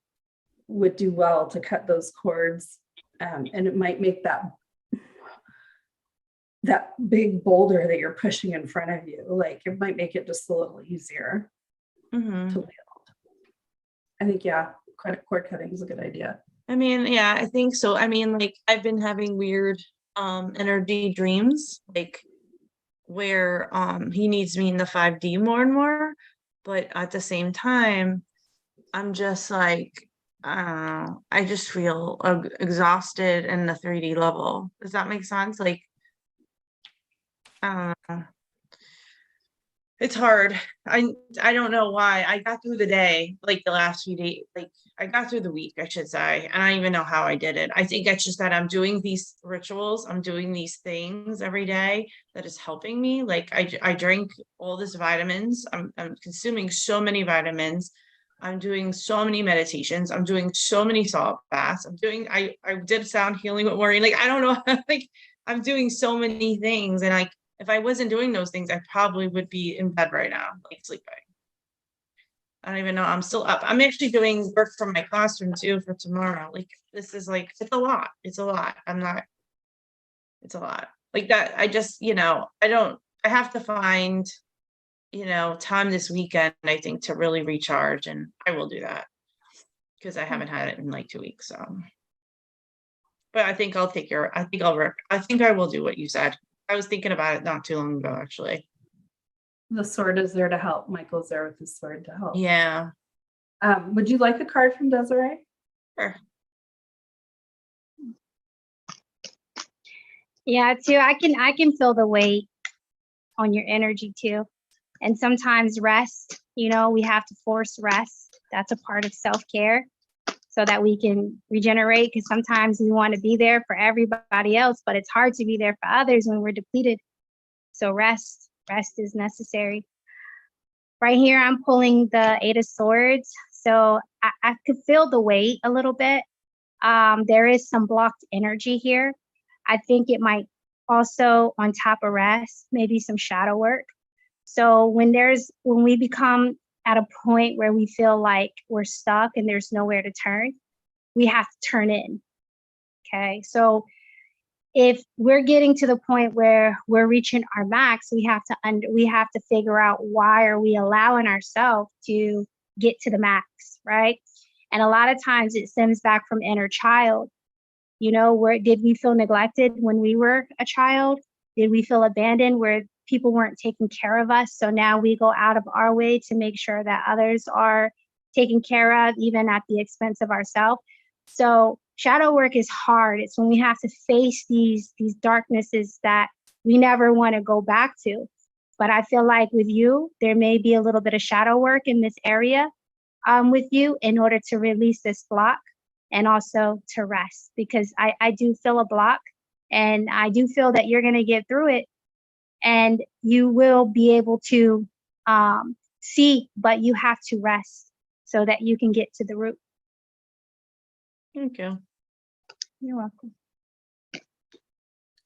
would do well to cut those cords, and it might make that big boulder that you're pushing in front of you, like it might make it just a little easier to wield. I think, yeah, cord cutting is a good idea. I mean, yeah, I think so. I mean, like, I've been having weird energy dreams, like where he needs me in the 5D more and more, but at the same time, I'm just like, I just feel exhausted in the 3D level. Does that make sense? Like, it's hard. I don't know why. I got through the day, like the last few days, like I got through the week, I should say. And I don't even know how I did it. I think it's just that I'm doing these rituals. I'm doing these things every day that is helping me. Like I drink all this vitamins. I'm consuming so many vitamins. I'm doing so many meditations. I'm doing so many salt baths. I did sound healing with Maureen. Like, I don't know, like I'm doing so many things. And like, if I wasn't doing those things, I probably would be in bed right now, like sleeping. I don't even know. I'm still up. I'm actually doing work from my classroom too for tomorrow. Like, this is like, it's a lot. It's a lot. It's a lot like that. I just, I have to find, time this weekend, I think, to really recharge, and I will do that because I haven't had it in like 2 weeks. So, but I think I think I will do what you said. I was thinking about it not too long ago, actually. The sword is there to help. Michael's there with his sword to help. Yeah. Would you like a card from Desiree? Sure. Yeah, too. I can feel the weight on your energy too. And sometimes rest, we have to force rest. That's a part of self-care so that we can regenerate, because sometimes we want to be there for everybody else, but it's hard to be there for others when we're depleted. So rest is necessary. Right here, I'm pulling the 8 of Swords. So I could feel the weight a little bit. There is some blocked energy here. I think it might also, on top of rest, maybe some shadow work. So when we become at a point where we feel like we're stuck and there's nowhere to turn, we have to turn in. Okay. So if we're getting to the point where we're reaching our max, we have to figure out, why are we allowing ourselves to get to the max, right? And a lot of times it stems back from inner child. Where did we feel neglected when we were a child? Did we feel abandoned where people weren't taking care of us? So now we go out of our way to make sure that others are taken care of, even at the expense of ourselves. So shadow work is hard. It's when we have to face these darknesses that we never want to go back to. But I feel like with you, there may be a little bit of shadow work in this area with you in order to release this block and also to rest, because I do feel a block, and I do feel that you're going to get through it, and you will be able to see, but you have to rest so that you can get to the root. Thank you. You're welcome.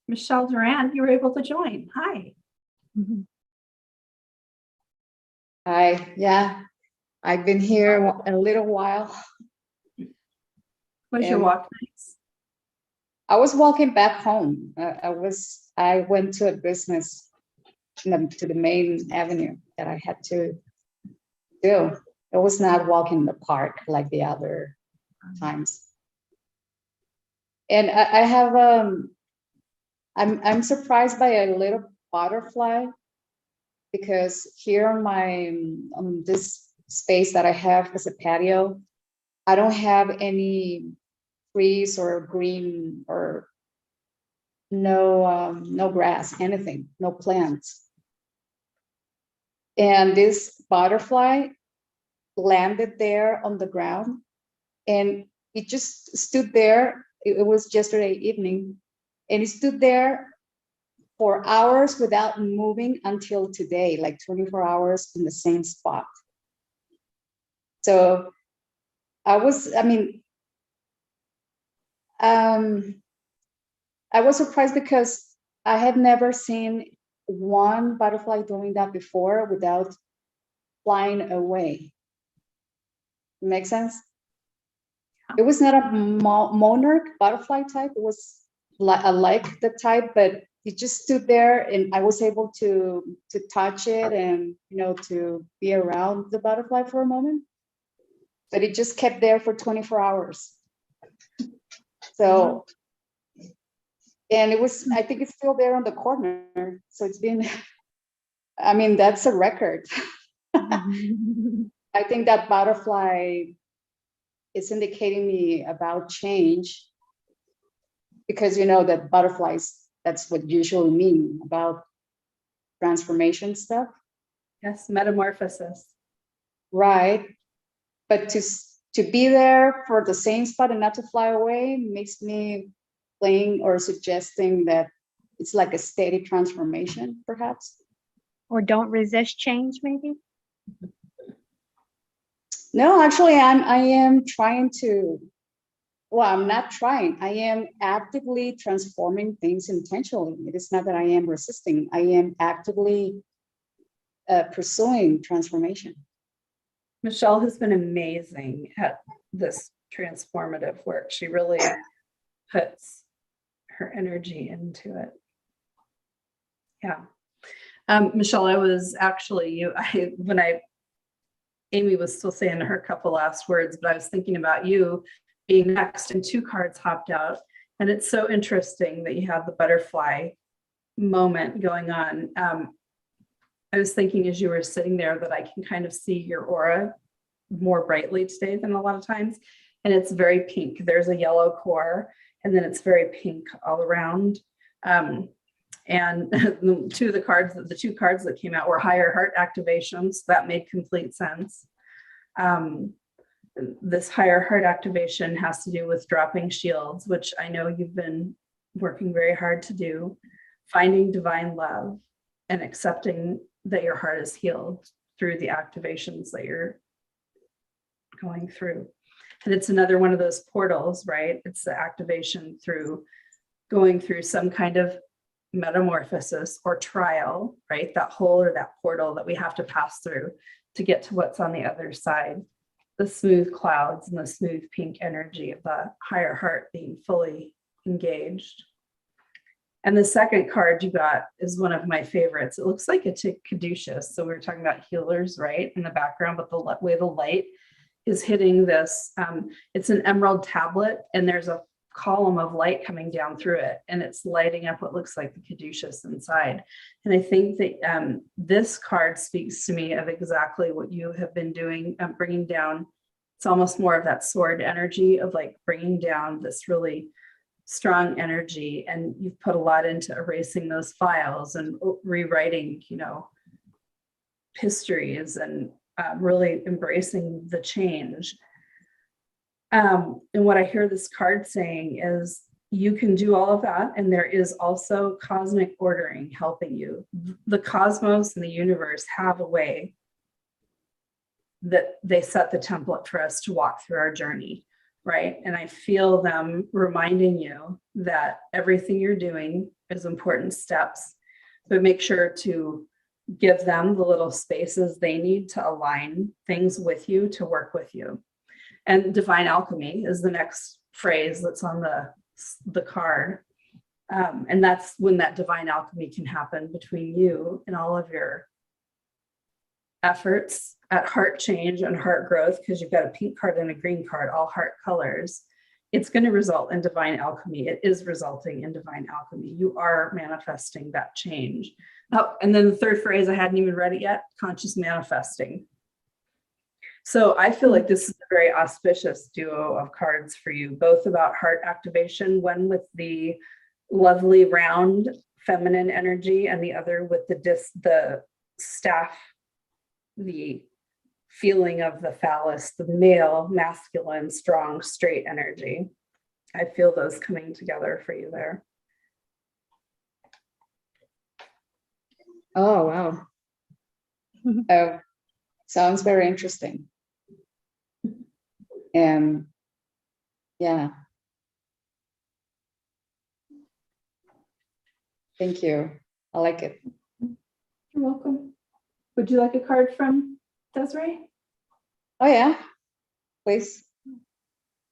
Michelle Durant, you were able to join. Hi. Hi, yeah, I've been here a little while. What was your walk next? I was walking back home. I went to a business to the main avenue that I had to do. I was not walking in the park like the other times. And I have I'm surprised by a little butterfly, because here on my this space that I have as a patio, I don't have any trees or green or no grass, anything, no plants. And this butterfly landed there on the ground, and it just stood there. It was yesterday evening, and it stood there for hours without moving until today, like 24 hours in the same spot. So I was surprised because I had never seen one butterfly doing that before without flying away. Make sense? It was not a monarch butterfly type. It was like the type, but it just stood there, and I was able to touch it and to be around the butterfly for a moment. But it just kept there for 24 hours. So, and I think it's still there on the corner. So it's been, that's a record. I think that butterfly is indicating me about change, because that butterflies, that's what usually mean about transformation stuff. Yes, metamorphosis. Right. But to be there for the same spot and not to fly away makes me playing or suggesting that it's like a steady transformation, perhaps. Or don't resist change, maybe. No, actually, I am trying to. Well, I'm not trying. I am actively transforming things intentionally. It is not that I am resisting. I am actively pursuing transformation. Michelle has been amazing at this transformative work. She really puts her energy into it. Yeah. Michelle, I was actually, Amy was still saying her couple last words, but I was thinking about you being next, and two cards hopped out. And it's so interesting that you have the butterfly moment going on. I was thinking as you were sitting there that I can kind of see your aura more brightly today than a lot of times. And it's very pink. There's a yellow core, and then it's very pink all around. And the two cards that came out were higher heart activations. That made complete sense. This higher heart activation has to do with dropping shields, which I know you've been working very hard to do, finding divine love and accepting that your heart is healed through the activations that you're going through. And it's another one of those portals, right? It's the activation through going through some kind of metamorphosis or trial, right? That hole or that portal that we have to pass through to get to what's on the other side. The smooth clouds and the smooth pink energy of the higher heart being fully engaged. And the second card you got is one of my favorites. It looks like a caduceus. So we were talking about healers, right? In the background, but the way the light is hitting this, it's an emerald tablet, and there's a column of light coming down through it, and it's lighting up what looks like the caduceus inside. And I think that this card speaks to me of exactly what you have been doing, bringing down It's almost more of that sword energy of like bringing down this really strong energy. And you've put a lot into erasing those files and rewriting, you know, histories and really embracing the change. And what I hear this card saying is you can do all of that. And there is also cosmic ordering helping you. The cosmos and the universe have a way that they set the template for us to walk through our journey, right? And I feel them reminding you that everything you're doing is important steps, but make sure to give them the little spaces they need to align things with you, to work with you. And divine alchemy is the next phrase that's on the card. And that's when that divine alchemy can happen between you and all of your efforts at heart change and heart growth, because you've got a pink card and a green card, all heart colors. It's going to result in divine alchemy. It is resulting in divine alchemy. You are manifesting that change. Oh, and then the third phrase, I hadn't even read it yet, conscious manifesting. So I feel like this is a very auspicious duo of cards for you, both about heart activation, one with the lovely round feminine energy and the other with the staff, the feeling of the phallus, the male, masculine, strong, straight energy. I feel those coming together for you there. Oh, wow. Oh, sounds very interesting. Yeah. Thank you. I like it. You're welcome. Would you like a card from Desiree? Oh, yeah. Please.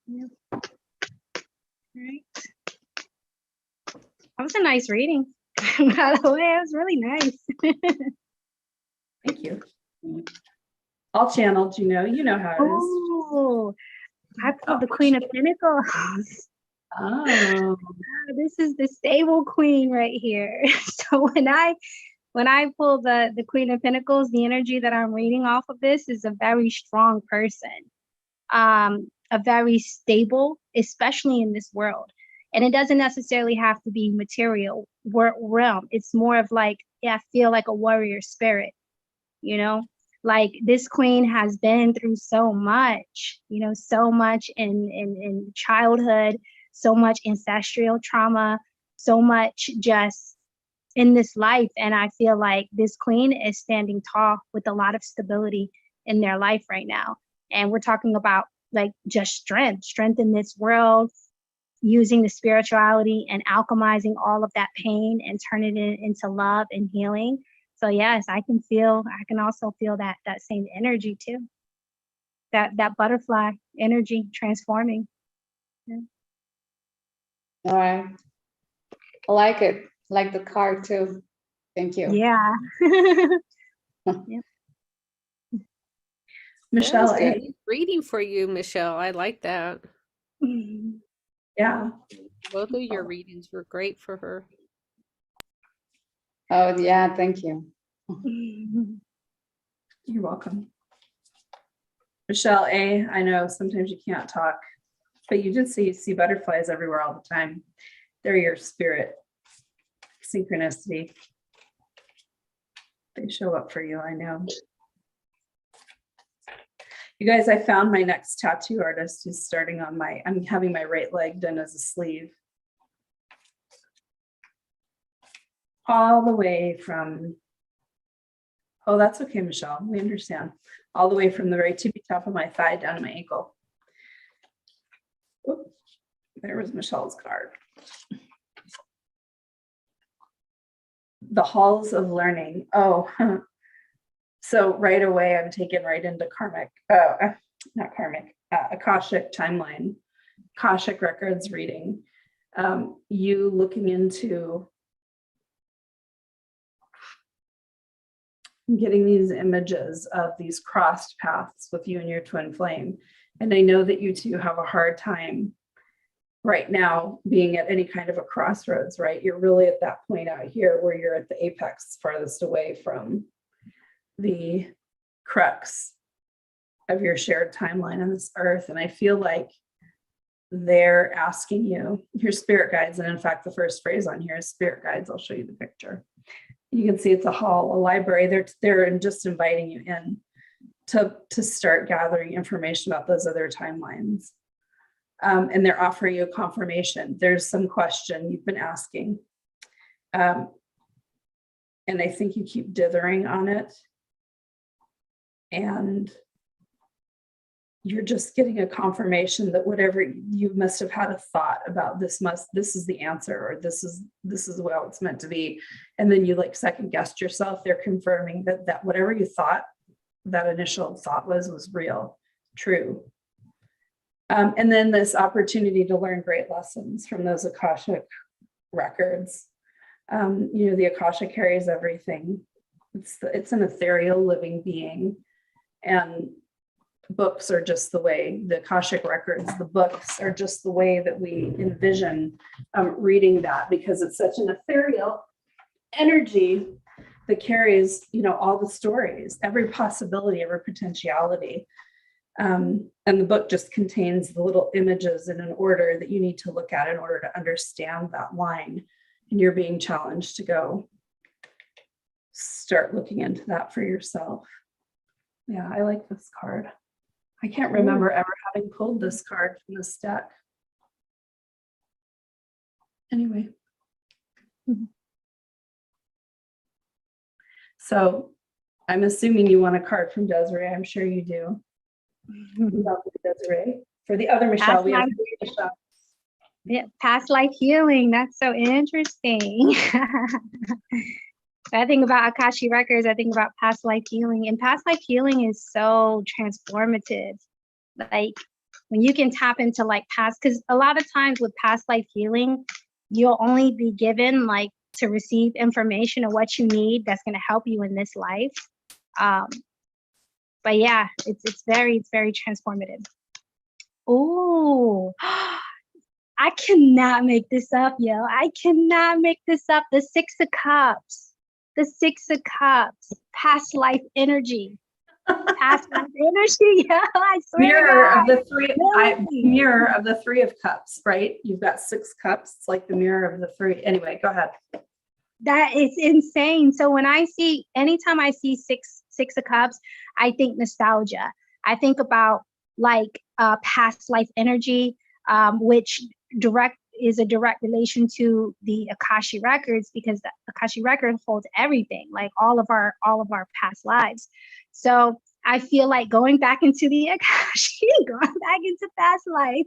Yep. All right. That was a nice reading. By the way, it was really nice. Thank you. All channeled, you know how it is. Oh, I pulled the Queen of Pentacles. Oh, This is the stable queen right here. So when I pull the Queen of Pentacles, the energy that I'm reading off of this is a very strong person, a very stable, especially in this world. And it doesn't necessarily have to be material realm. It's more of like, yeah, I feel like a warrior spirit, you know? Like this queen has been through so much, so much in childhood, so much ancestral trauma, so much just in this life. And I feel like this queen is standing tall with a lot of stability in their life right now. And we're talking about like just strength in this world, using the spirituality and alchemizing all of that pain and turning it into love and healing. So yes, I can also feel that same energy too. That butterfly energy transforming. Yeah. All right. I like it. I like the card too. Thank you. Yeah. Michelle, That was a good reading for you, Michelle. I like that. yeah. Both of your readings were great for her. Oh, yeah. Thank you. You're welcome. Michelle A., I know sometimes you can't talk, but you did say you see butterflies everywhere all the time. They're your spirit synchronicity. They show up for you, I know. You guys, I found my next tattoo artist who's starting on I'm having my right leg done as a sleeve. All the way from, oh, that's okay, Michelle, we understand. All the way from the very tippy top of my thigh down to my ankle. Oop, there was Michelle's card. The halls of learning. Oh, so right away I'm taken right into Akashic timeline, Akashic records reading. You looking into getting these images of these crossed paths with you and your twin flame. And I know that you two have a hard time right now being at any kind of a crossroads, right? You're really at that point out here where you're at the apex farthest away from the crux of your shared timeline on this earth. And I feel like they're asking you, your spirit guides. And in fact, the first phrase on here is spirit guides. I'll show you the picture. You can see it's a hall, a library. They're just inviting you in to start gathering information about those other timelines. And they're offering you a confirmation. There's some question you've been asking. And I think you keep dithering on it. And you're just getting a confirmation that whatever you must have had a thought about, this is the answer, or this is what it's meant to be. And then you like second guessed yourself. They're confirming that whatever you thought, that initial thought was real, true. And then this opportunity to learn great lessons from those Akashic records. The Akasha carries everything. It's an ethereal living being. And books are just the way, the Akashic records, the books are just the way that we envision reading that, because it's such an ethereal energy that carries, all the stories, every possibility, every potentiality. And the book just contains the little images in an order that you need to look at in order to understand that line. And you're being challenged to go start looking into that for yourself. Yeah, I like this card. I can't remember ever having pulled this card from this deck. Anyway. So I'm assuming you want a card from Desiree. I'm sure you do. Lovely, Desiree. For the other Michelle, we have three Michelle. Yeah, past life healing. That's so interesting. I think about Akashic records. I think about past life healing, and past life healing is so transformative. Like when you can tap into like past, because a lot of times with past life healing, you'll only be given like to receive information of what you need that's going to help you in this life. But yeah, it's very transformative. Oh, I cannot make this up, yo. I cannot make this up. The Six of Cups. The Six of Cups. Past life energy. Past life energy. Yeah, I swear. Mirror of the three. Mirror of the Three of Cups, right? You've got 6 cups. It's like the mirror of the 3. Anyway, go ahead. That is insane. So when anytime I see six of Cups, I think nostalgia. I think about like past life energy, which is a direct relation to the Akashic records, because the Akashic record holds everything, like all of our past lives. So I feel like going back into the Akashic, going back into past life,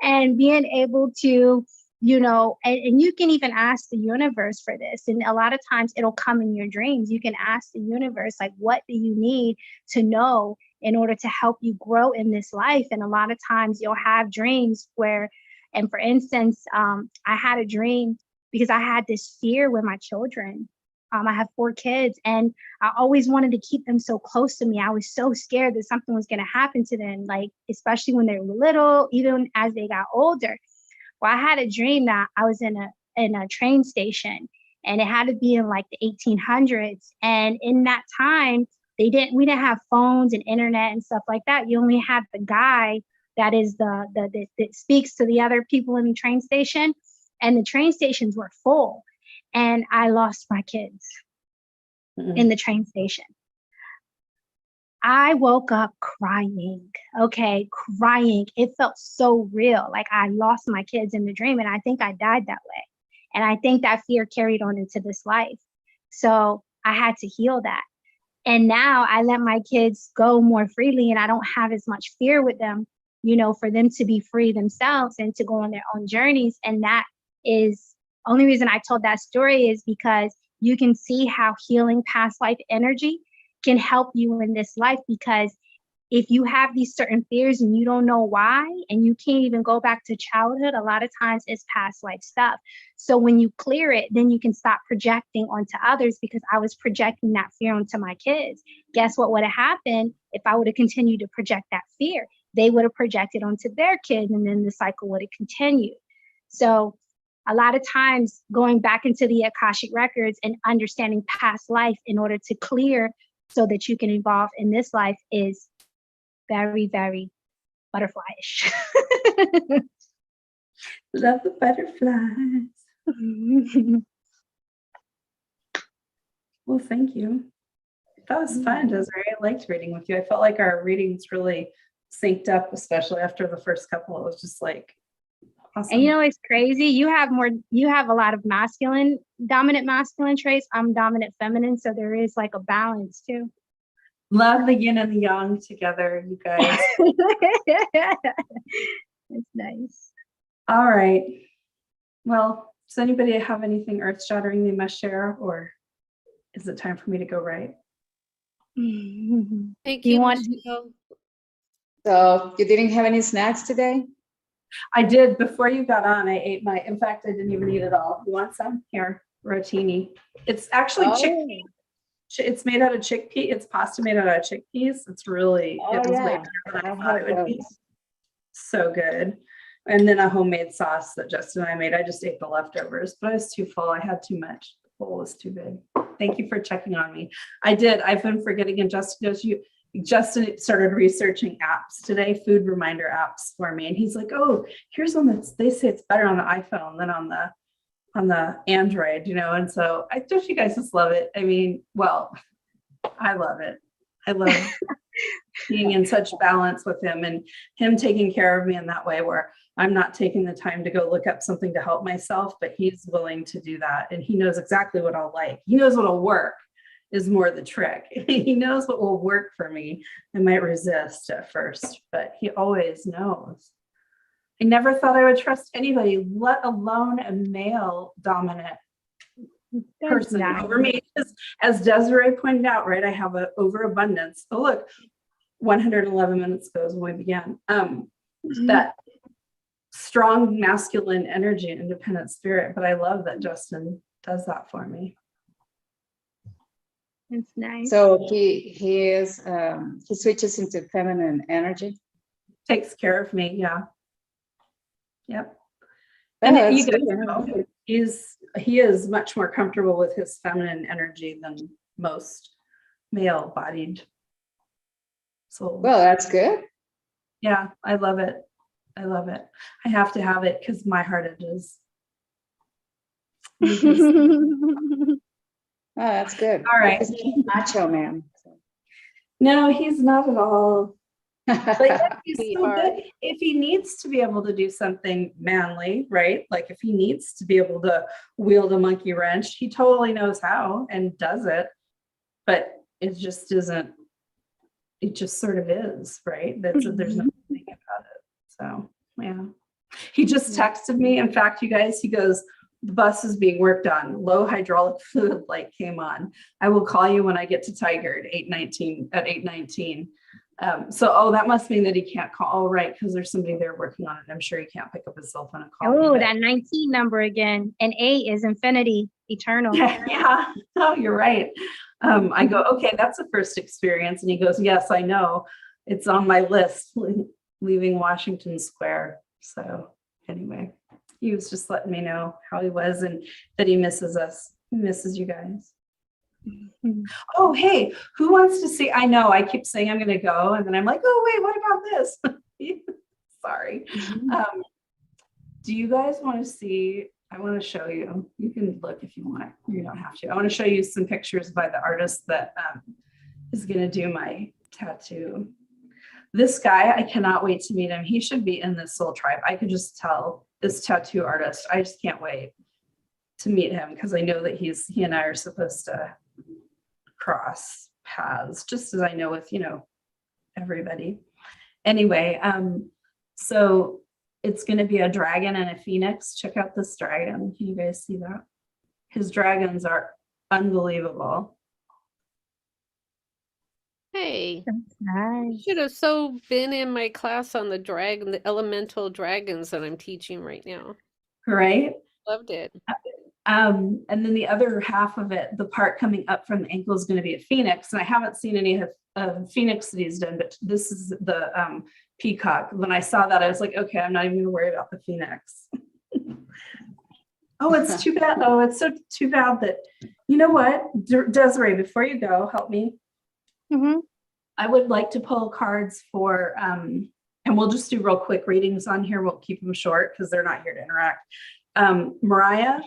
and being able to, and you can even ask the universe for this. And a lot of times it'll come in your dreams. You can ask the universe, like, what do you need to know in order to help you grow in this life? And a lot of times you'll have dreams where, and for instance, I had a dream because I had this fear with my children. I have 4 kids, and I always wanted to keep them so close to me. I was so scared that something was going to happen to them, like, especially when they were little, even as they got older. Well, I had a dream that I was in a train station, and it had to be in like the 1800s. And in that time, we didn't have phones and internet and stuff like that. You only had the guy that is that speaks to the other people in the train station, and the train stations were full. And I lost my kids in the train station. I woke up crying, crying. It felt so real, like I lost my kids in the dream, and I think I died that way. And I think that fear carried on into this life. So I had to heal that. And now I let my kids go more freely, and I don't have as much fear with them, for them to be free themselves and to go on their own journeys. And that is only reason I told that story, is because you can see how healing past life energy can help you in this life. Because if you have these certain fears and you don't know why, and you can't even go back to childhood, a lot of times it's past life stuff. So when you clear it, then you can stop projecting onto others, because I was projecting that fear onto my kids. Guess what would have happened if I would have continued to project that fear? They would have projected onto their kids, and then the cycle would have continued. So a lot of times going back into the Akashic records and understanding past life in order to clear so that you can evolve in this life is very, very butterflyish. Love the butterflies. Well, thank you. That was fun, Desiree. I liked reading with you. I felt like our readings really synced up, especially after the first couple. It was just like awesome. And you know, it's crazy. You have a lot of dominant masculine traits. I'm dominant feminine. So there is like a balance too. Love the yin and the yang together, you guys. It's nice. All right. Well, does anybody have anything earth shattering they must share, or is it time for me to go right? Thank You you. want- Michelle. So you didn't have any snacks today? I did. Before you got on, I ate in fact, I didn't even eat it all. You want some? Here, rotini. It's actually chickpea. It's made out of chickpea. It's pasta made out of chickpeas. It's really, it was way better than I thought it would be. So good. And then a homemade sauce that Justin and I made. I just ate the leftovers, but I was too full. I had too much. The bowl was too big. Thank you for checking on me. I did. I've been forgetting, and Justin started researching apps today, food reminder apps for me. And he's like, oh, here's one they say it's better on the iPhone than on the Android, you know? And so I don't you guys just love it. I mean, well, I love it. I love being in such balance with him and him taking care of me in that way where I'm not taking the time to go look up something to help myself, but he's willing to do that. And he knows exactly what I'll like. He knows what'll work is more the trick. He knows what will work for me. I might resist at first, but he always knows. I never thought I would trust anybody, let alone a male dominant person over me. As Desiree pointed out, right, I have an overabundance. Oh, look, 111 minutes goes when we began. That strong masculine energy and independent spirit, but I love that Justin does that for me. It's nice. So he switches into feminine energy. Takes care of me, yeah. Yep. Oh, And that's you guys good. know, he is much more comfortable with his feminine energy than most male-bodied souls. Well, that's good. Yeah, I love it. I love it. I have to have it because my heart is. Oh, that's good. All right. He's macho man. No, he's not at all. Like, he's so Sweetheart. good. If he needs to be able to do something manly, right? Like if he needs to be able to wield a monkey wrench, he totally knows how and does it. But it just isn't, it just sort of is, right? There's nothing about it. So, yeah. He just texted me. In fact, you guys, he goes, the bus is being worked on. Low hydraulic fluid light came on. I will call you when I get to Tigard at 8:19. So, that must mean that he can't call. Oh, right, because there's somebody there working on it. I'm sure he can't pick up his cell phone and call me. Oh, that 19 number again. And 8 is infinity, eternal. Yeah. Oh, you're right. I go, okay, that's the first experience. And he goes, yes, I know. It's on my list, leaving Washington Square. So anyway, he was just letting me know how he was and that he misses us. He misses you guys. Oh, hey, who wants to see? I know I keep saying I'm going to go. And then I'm like, oh, wait, what about this? Sorry. Do you guys want to see? I want to show you. You can look if you want. You don't have to. I want to show you some pictures by the artist that is going to do my tattoo. This guy, I cannot wait to meet him. He should be in this soul tribe. I could just tell this tattoo artist. I just can't wait to meet him because I know that he and I are supposed to cross paths, just as I know with, everybody. Anyway, so it's going to be a dragon and a phoenix. Check out this dragon. Can you guys see that? His dragons are unbelievable. Hey, That's nice. you should have so been in my class on the elemental dragons that I'm teaching right now. Right? Loved it. And then the other half of it, the part coming up from the ankle is going to be a phoenix. And I haven't seen any of phoenix that he's done, but this is the peacock. When I saw that, I was like, okay, I'm not even going to worry about the phoenix. Oh, it's too bad. Oh, it's so too bad that, you know what, Desiree, before you go, help me. Mhm. I would like to pull cards for, and we'll just do real quick readings on here. We'll keep them short because they're not here to interact. Mariah,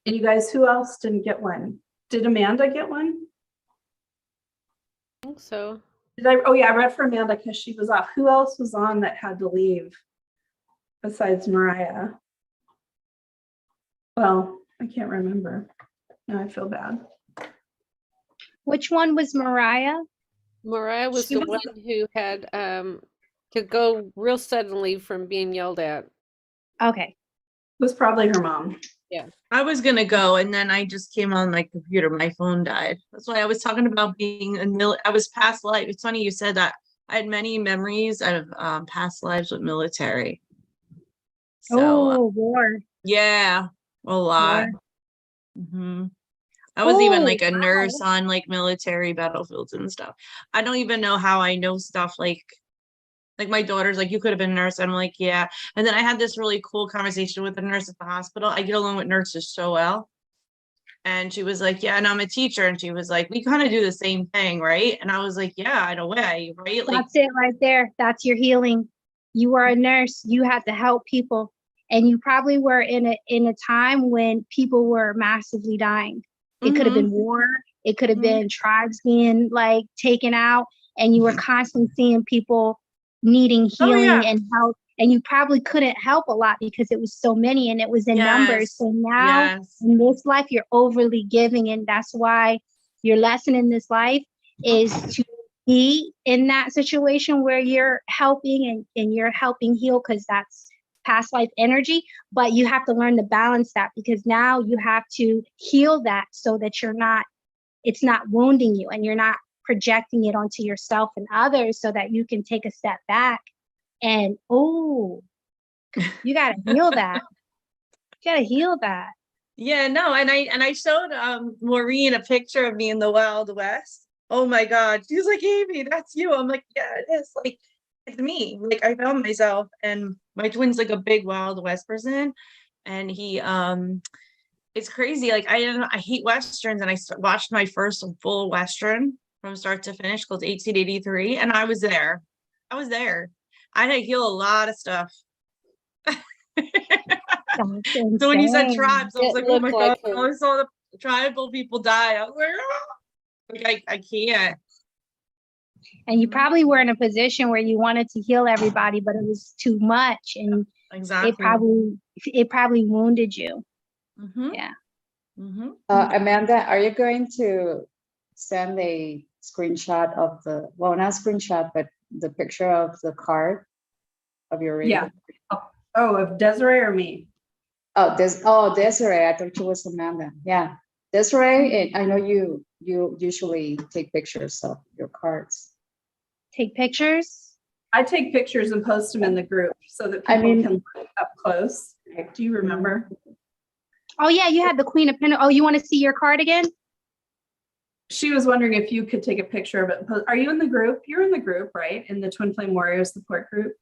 and you guys, who else didn't get one? Did Amanda get one? I think so. Did I? Oh yeah, I read for Amanda because she was off. Who else was on that had to leave besides Mariah? Well, I can't remember. Now I feel bad. Which one was Mariah? Mariah was She the was one who had to go real suddenly from being yelled at. Okay. It was probably her mom. I was gonna go, and then I just came on my computer. My phone died. That's why I was talking about being I was past life. It's funny you said that. I had many memories of past lives with military. So Oh, war. yeah, a lot. War. hmm I was even Oh, like a wow. nurse on like military battlefields and stuff. I don't even know how I know stuff like my daughter's like, you could have been a nurse. I'm like, yeah. And then I had this really cool conversation with a nurse at the hospital. I get along with nurses so well. And she was like, yeah, and I'm a teacher. And she was like, we kind of do the same thing, right? And I was like, yeah, in a way, right? Like, That's it right there. That's your healing. You were a nurse. You had to help people. And you probably were in a time when people were massively dying. It could have been war. It could have been tribes being like taken out. And you were constantly seeing people needing healing and help. And you probably couldn't help a lot because it was so many and it was in numbers. So now in this life, you're overly giving. And that's why your lesson in this life is to be in that situation where you're helping and you're helping heal, because that's past life energy. But you have to learn to balance that, because now you have to heal that so that it's not wounding you and you're not projecting it onto yourself and others, so that you can take a step back and, you got to heal that. You got to heal that. yeah, no. And I showed Maureen a picture of me in the Wild West. Oh my God. She's like, Amy, that's you. I'm like, yeah, it is. Like, it's me. Like, I found myself, and my twin's like a big Wild West person. And he, it's crazy. Like, I hate Westerns. And I watched my first full Western from start to finish called 1883. And I was there. I had to heal a lot of stuff. So when you said tribes, I was like, oh my God, I saw the tribal people die. I was like, oh. Like I can't. And you probably were in a position where you wanted to heal everybody, but it was too much, and it probably wounded you. Yeah. Amanda, are you going to send a screenshot of not screenshot, but the picture of the card of your reading? Yeah. Oh, of Desiree or me? Oh, Desiree. I thought it was Amanda. Yeah, Desiree. I know you usually take pictures of your cards. Take pictures? I take pictures and post them in the group so that people can look up close. Do you remember? Oh yeah, you had the Queen of Pentacles. Oh, you want to see your card again? She was wondering if you could take a picture of it and post. Are you in the group? You're in the group, right? In the Twin Flame Warriors support group?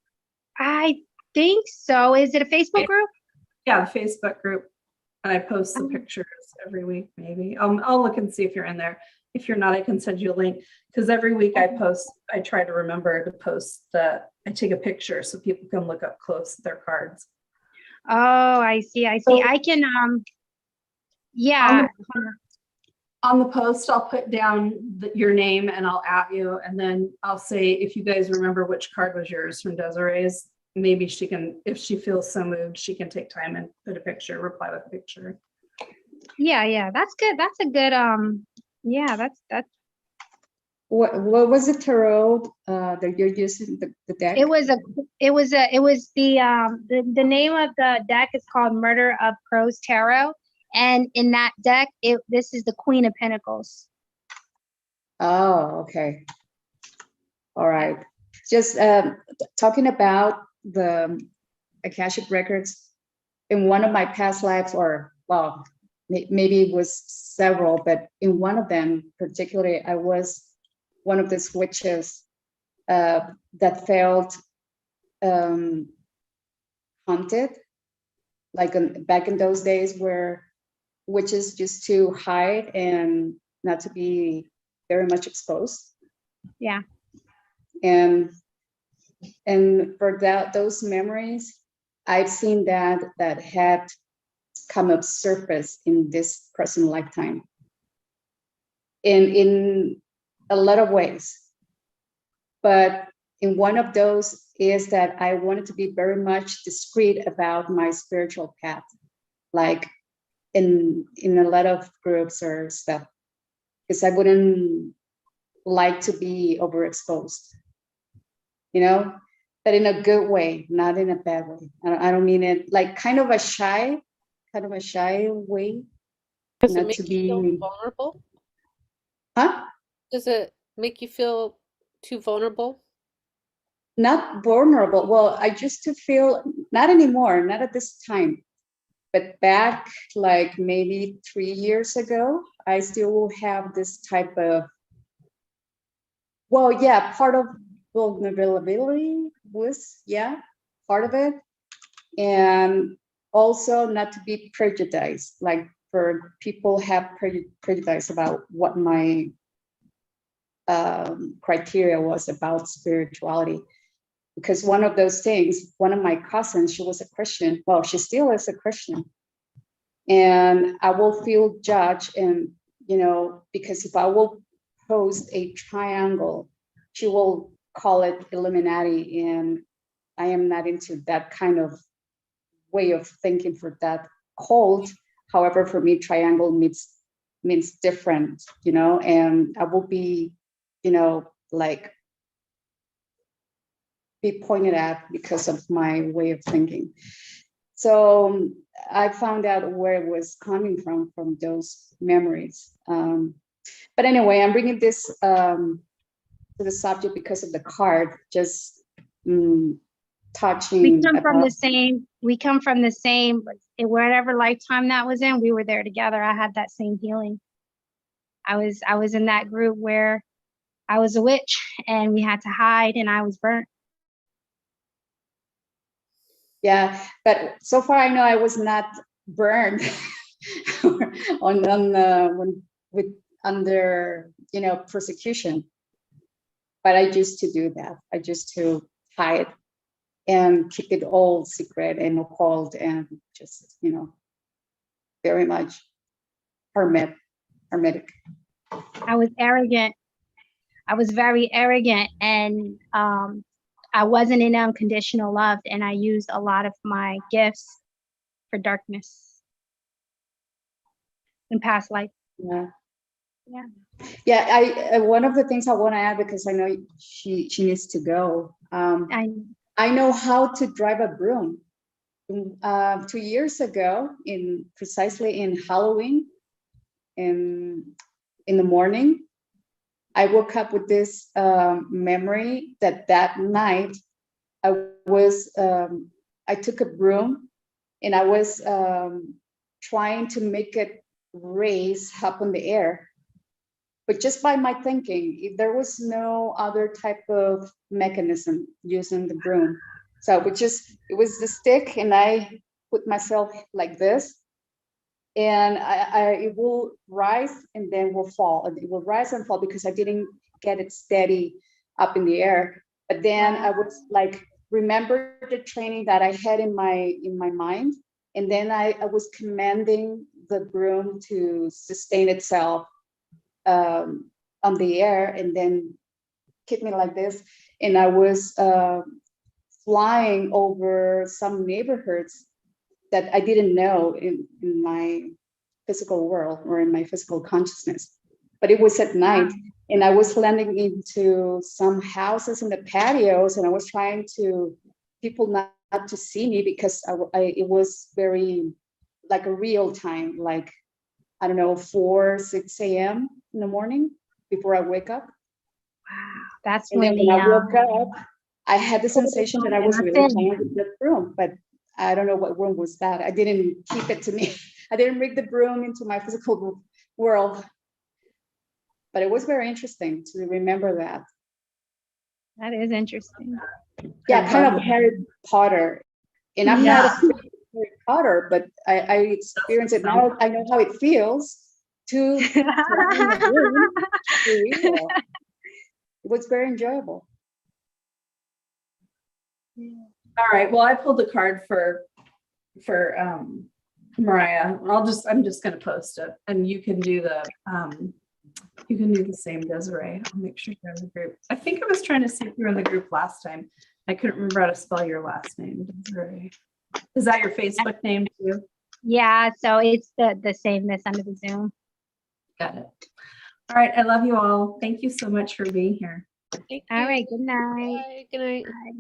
I think so. Is it a Facebook group? Yeah, the Facebook group. And I post the pictures every week, maybe. I'll look and see if you're in there. If you're not, I can send you a link, because every week I try to remember to post that I take a picture so people can look up close their cards. Oh, I see. I can, yeah. On the post, I'll put down your name and I'll at you. And then I'll say, if you guys remember which card was yours from Desiree's, maybe she can, if she feels so moved, she can take time and put a picture, reply with a picture. Yeah. That's good. That's a good, yeah, that's. What was the tarot that you're using, the deck? It was the name of the deck is called Murder of Crows Tarot. And in that deck, this is the Queen of Pentacles. Oh, okay. All right. Just talking about the Akashic records, in one of my past lives, or well, maybe it was several, but in one of them particularly, I was one of the witches that felt haunted, like back in those days where witches used to hide and not to be very much exposed. Yeah. And for those memories, I've seen that had come up surface in this present lifetime in a lot of ways. But in one of those is that I wanted to be very much discreet about my spiritual path, like in a lot of groups or stuff, because I wouldn't like to be overexposed, but in a good way, not in a bad way. I don't mean it like kind of a shy way. Does it Not make to you feel be, vulnerable? huh? Does it make you feel too vulnerable? Not vulnerable. Well, I used to feel, not anymore, not at this time, but back like maybe 3 years ago, I still have this type of, well, yeah, part of vulnerability was, yeah, part of it. And also not to be prejudiced, like for people have prejudice about what my criteria was about spirituality. Because one of those things, one of my cousins, she was a Christian. Well, she still is a Christian. And I will feel judged. And, because if I will post a triangle, she will call it Illuminati. And I am not into that kind of way of thinking for that cult. However, for me, triangle means different, and I will be, like, be pointed at because of my way of thinking. So I found out where it was coming from those memories. But anyway, I'm bringing this to the subject because of the card, just touching. We come from the same, whatever lifetime that was in, we were there together. I had that same healing. I was in that group where I was a witch and we had to hide and I was burnt. Yeah, but so far I know I was not burned under persecution. But I used to do that. I used to hide and keep it all secret and occult and just very much hermetic. I was arrogant. I was very arrogant, and I wasn't in unconditional love, and I used a lot of my gifts for darkness in past life. Yeah. I one of the things I want to add, because I know she needs to go. I know how to drive a broom. 2 years ago, precisely in Halloween, in the morning, I woke up with this memory that night I took a broom and I was trying to make it raise up in the air, but just by my thinking. There was no other type of mechanism using the broom. So it was the stick, and I put myself like this, and it will rise and then will fall, and it will rise and fall because I didn't get it steady up in the air. But then I was like, remember the training that I had in my mind, and then I was commanding the broom to sustain itself on the air, and then keep me like this. And I was flying over some neighborhoods that I didn't know in my physical world or in my physical consciousness. But it was at night, and I was landing into some houses in the patios, and I was trying to people not to see me because it was very like a real time, like, I don't know, 6 a.m. in the morning before I wake up. Wow, that's And then when when I woke up, I had the sensation that I was really playing with the broom, but I don't know what room was that. I didn't keep it to me. I didn't bring the broom into my physical world. But it was very interesting to remember that. That is interesting. Yeah, kind of Harry Potter. And I'm not a Harry Potter, but I experienced it now. I know how it feels to It was very enjoyable. All right. Well, I pulled the card for Mariah. I'm just gonna post it, and you can do the same, Desiree. I'll make sure you're in the group. I think I was trying to see if you were in the group last time. I couldn't remember how to spell your last name, Desiree. Is that your Facebook name too? Yeah, so it's the same that's under the Zoom. Got it. All right. I love you all. Thank you so much for being here. Thank All you. right, good night. Bye. Good night. Bye.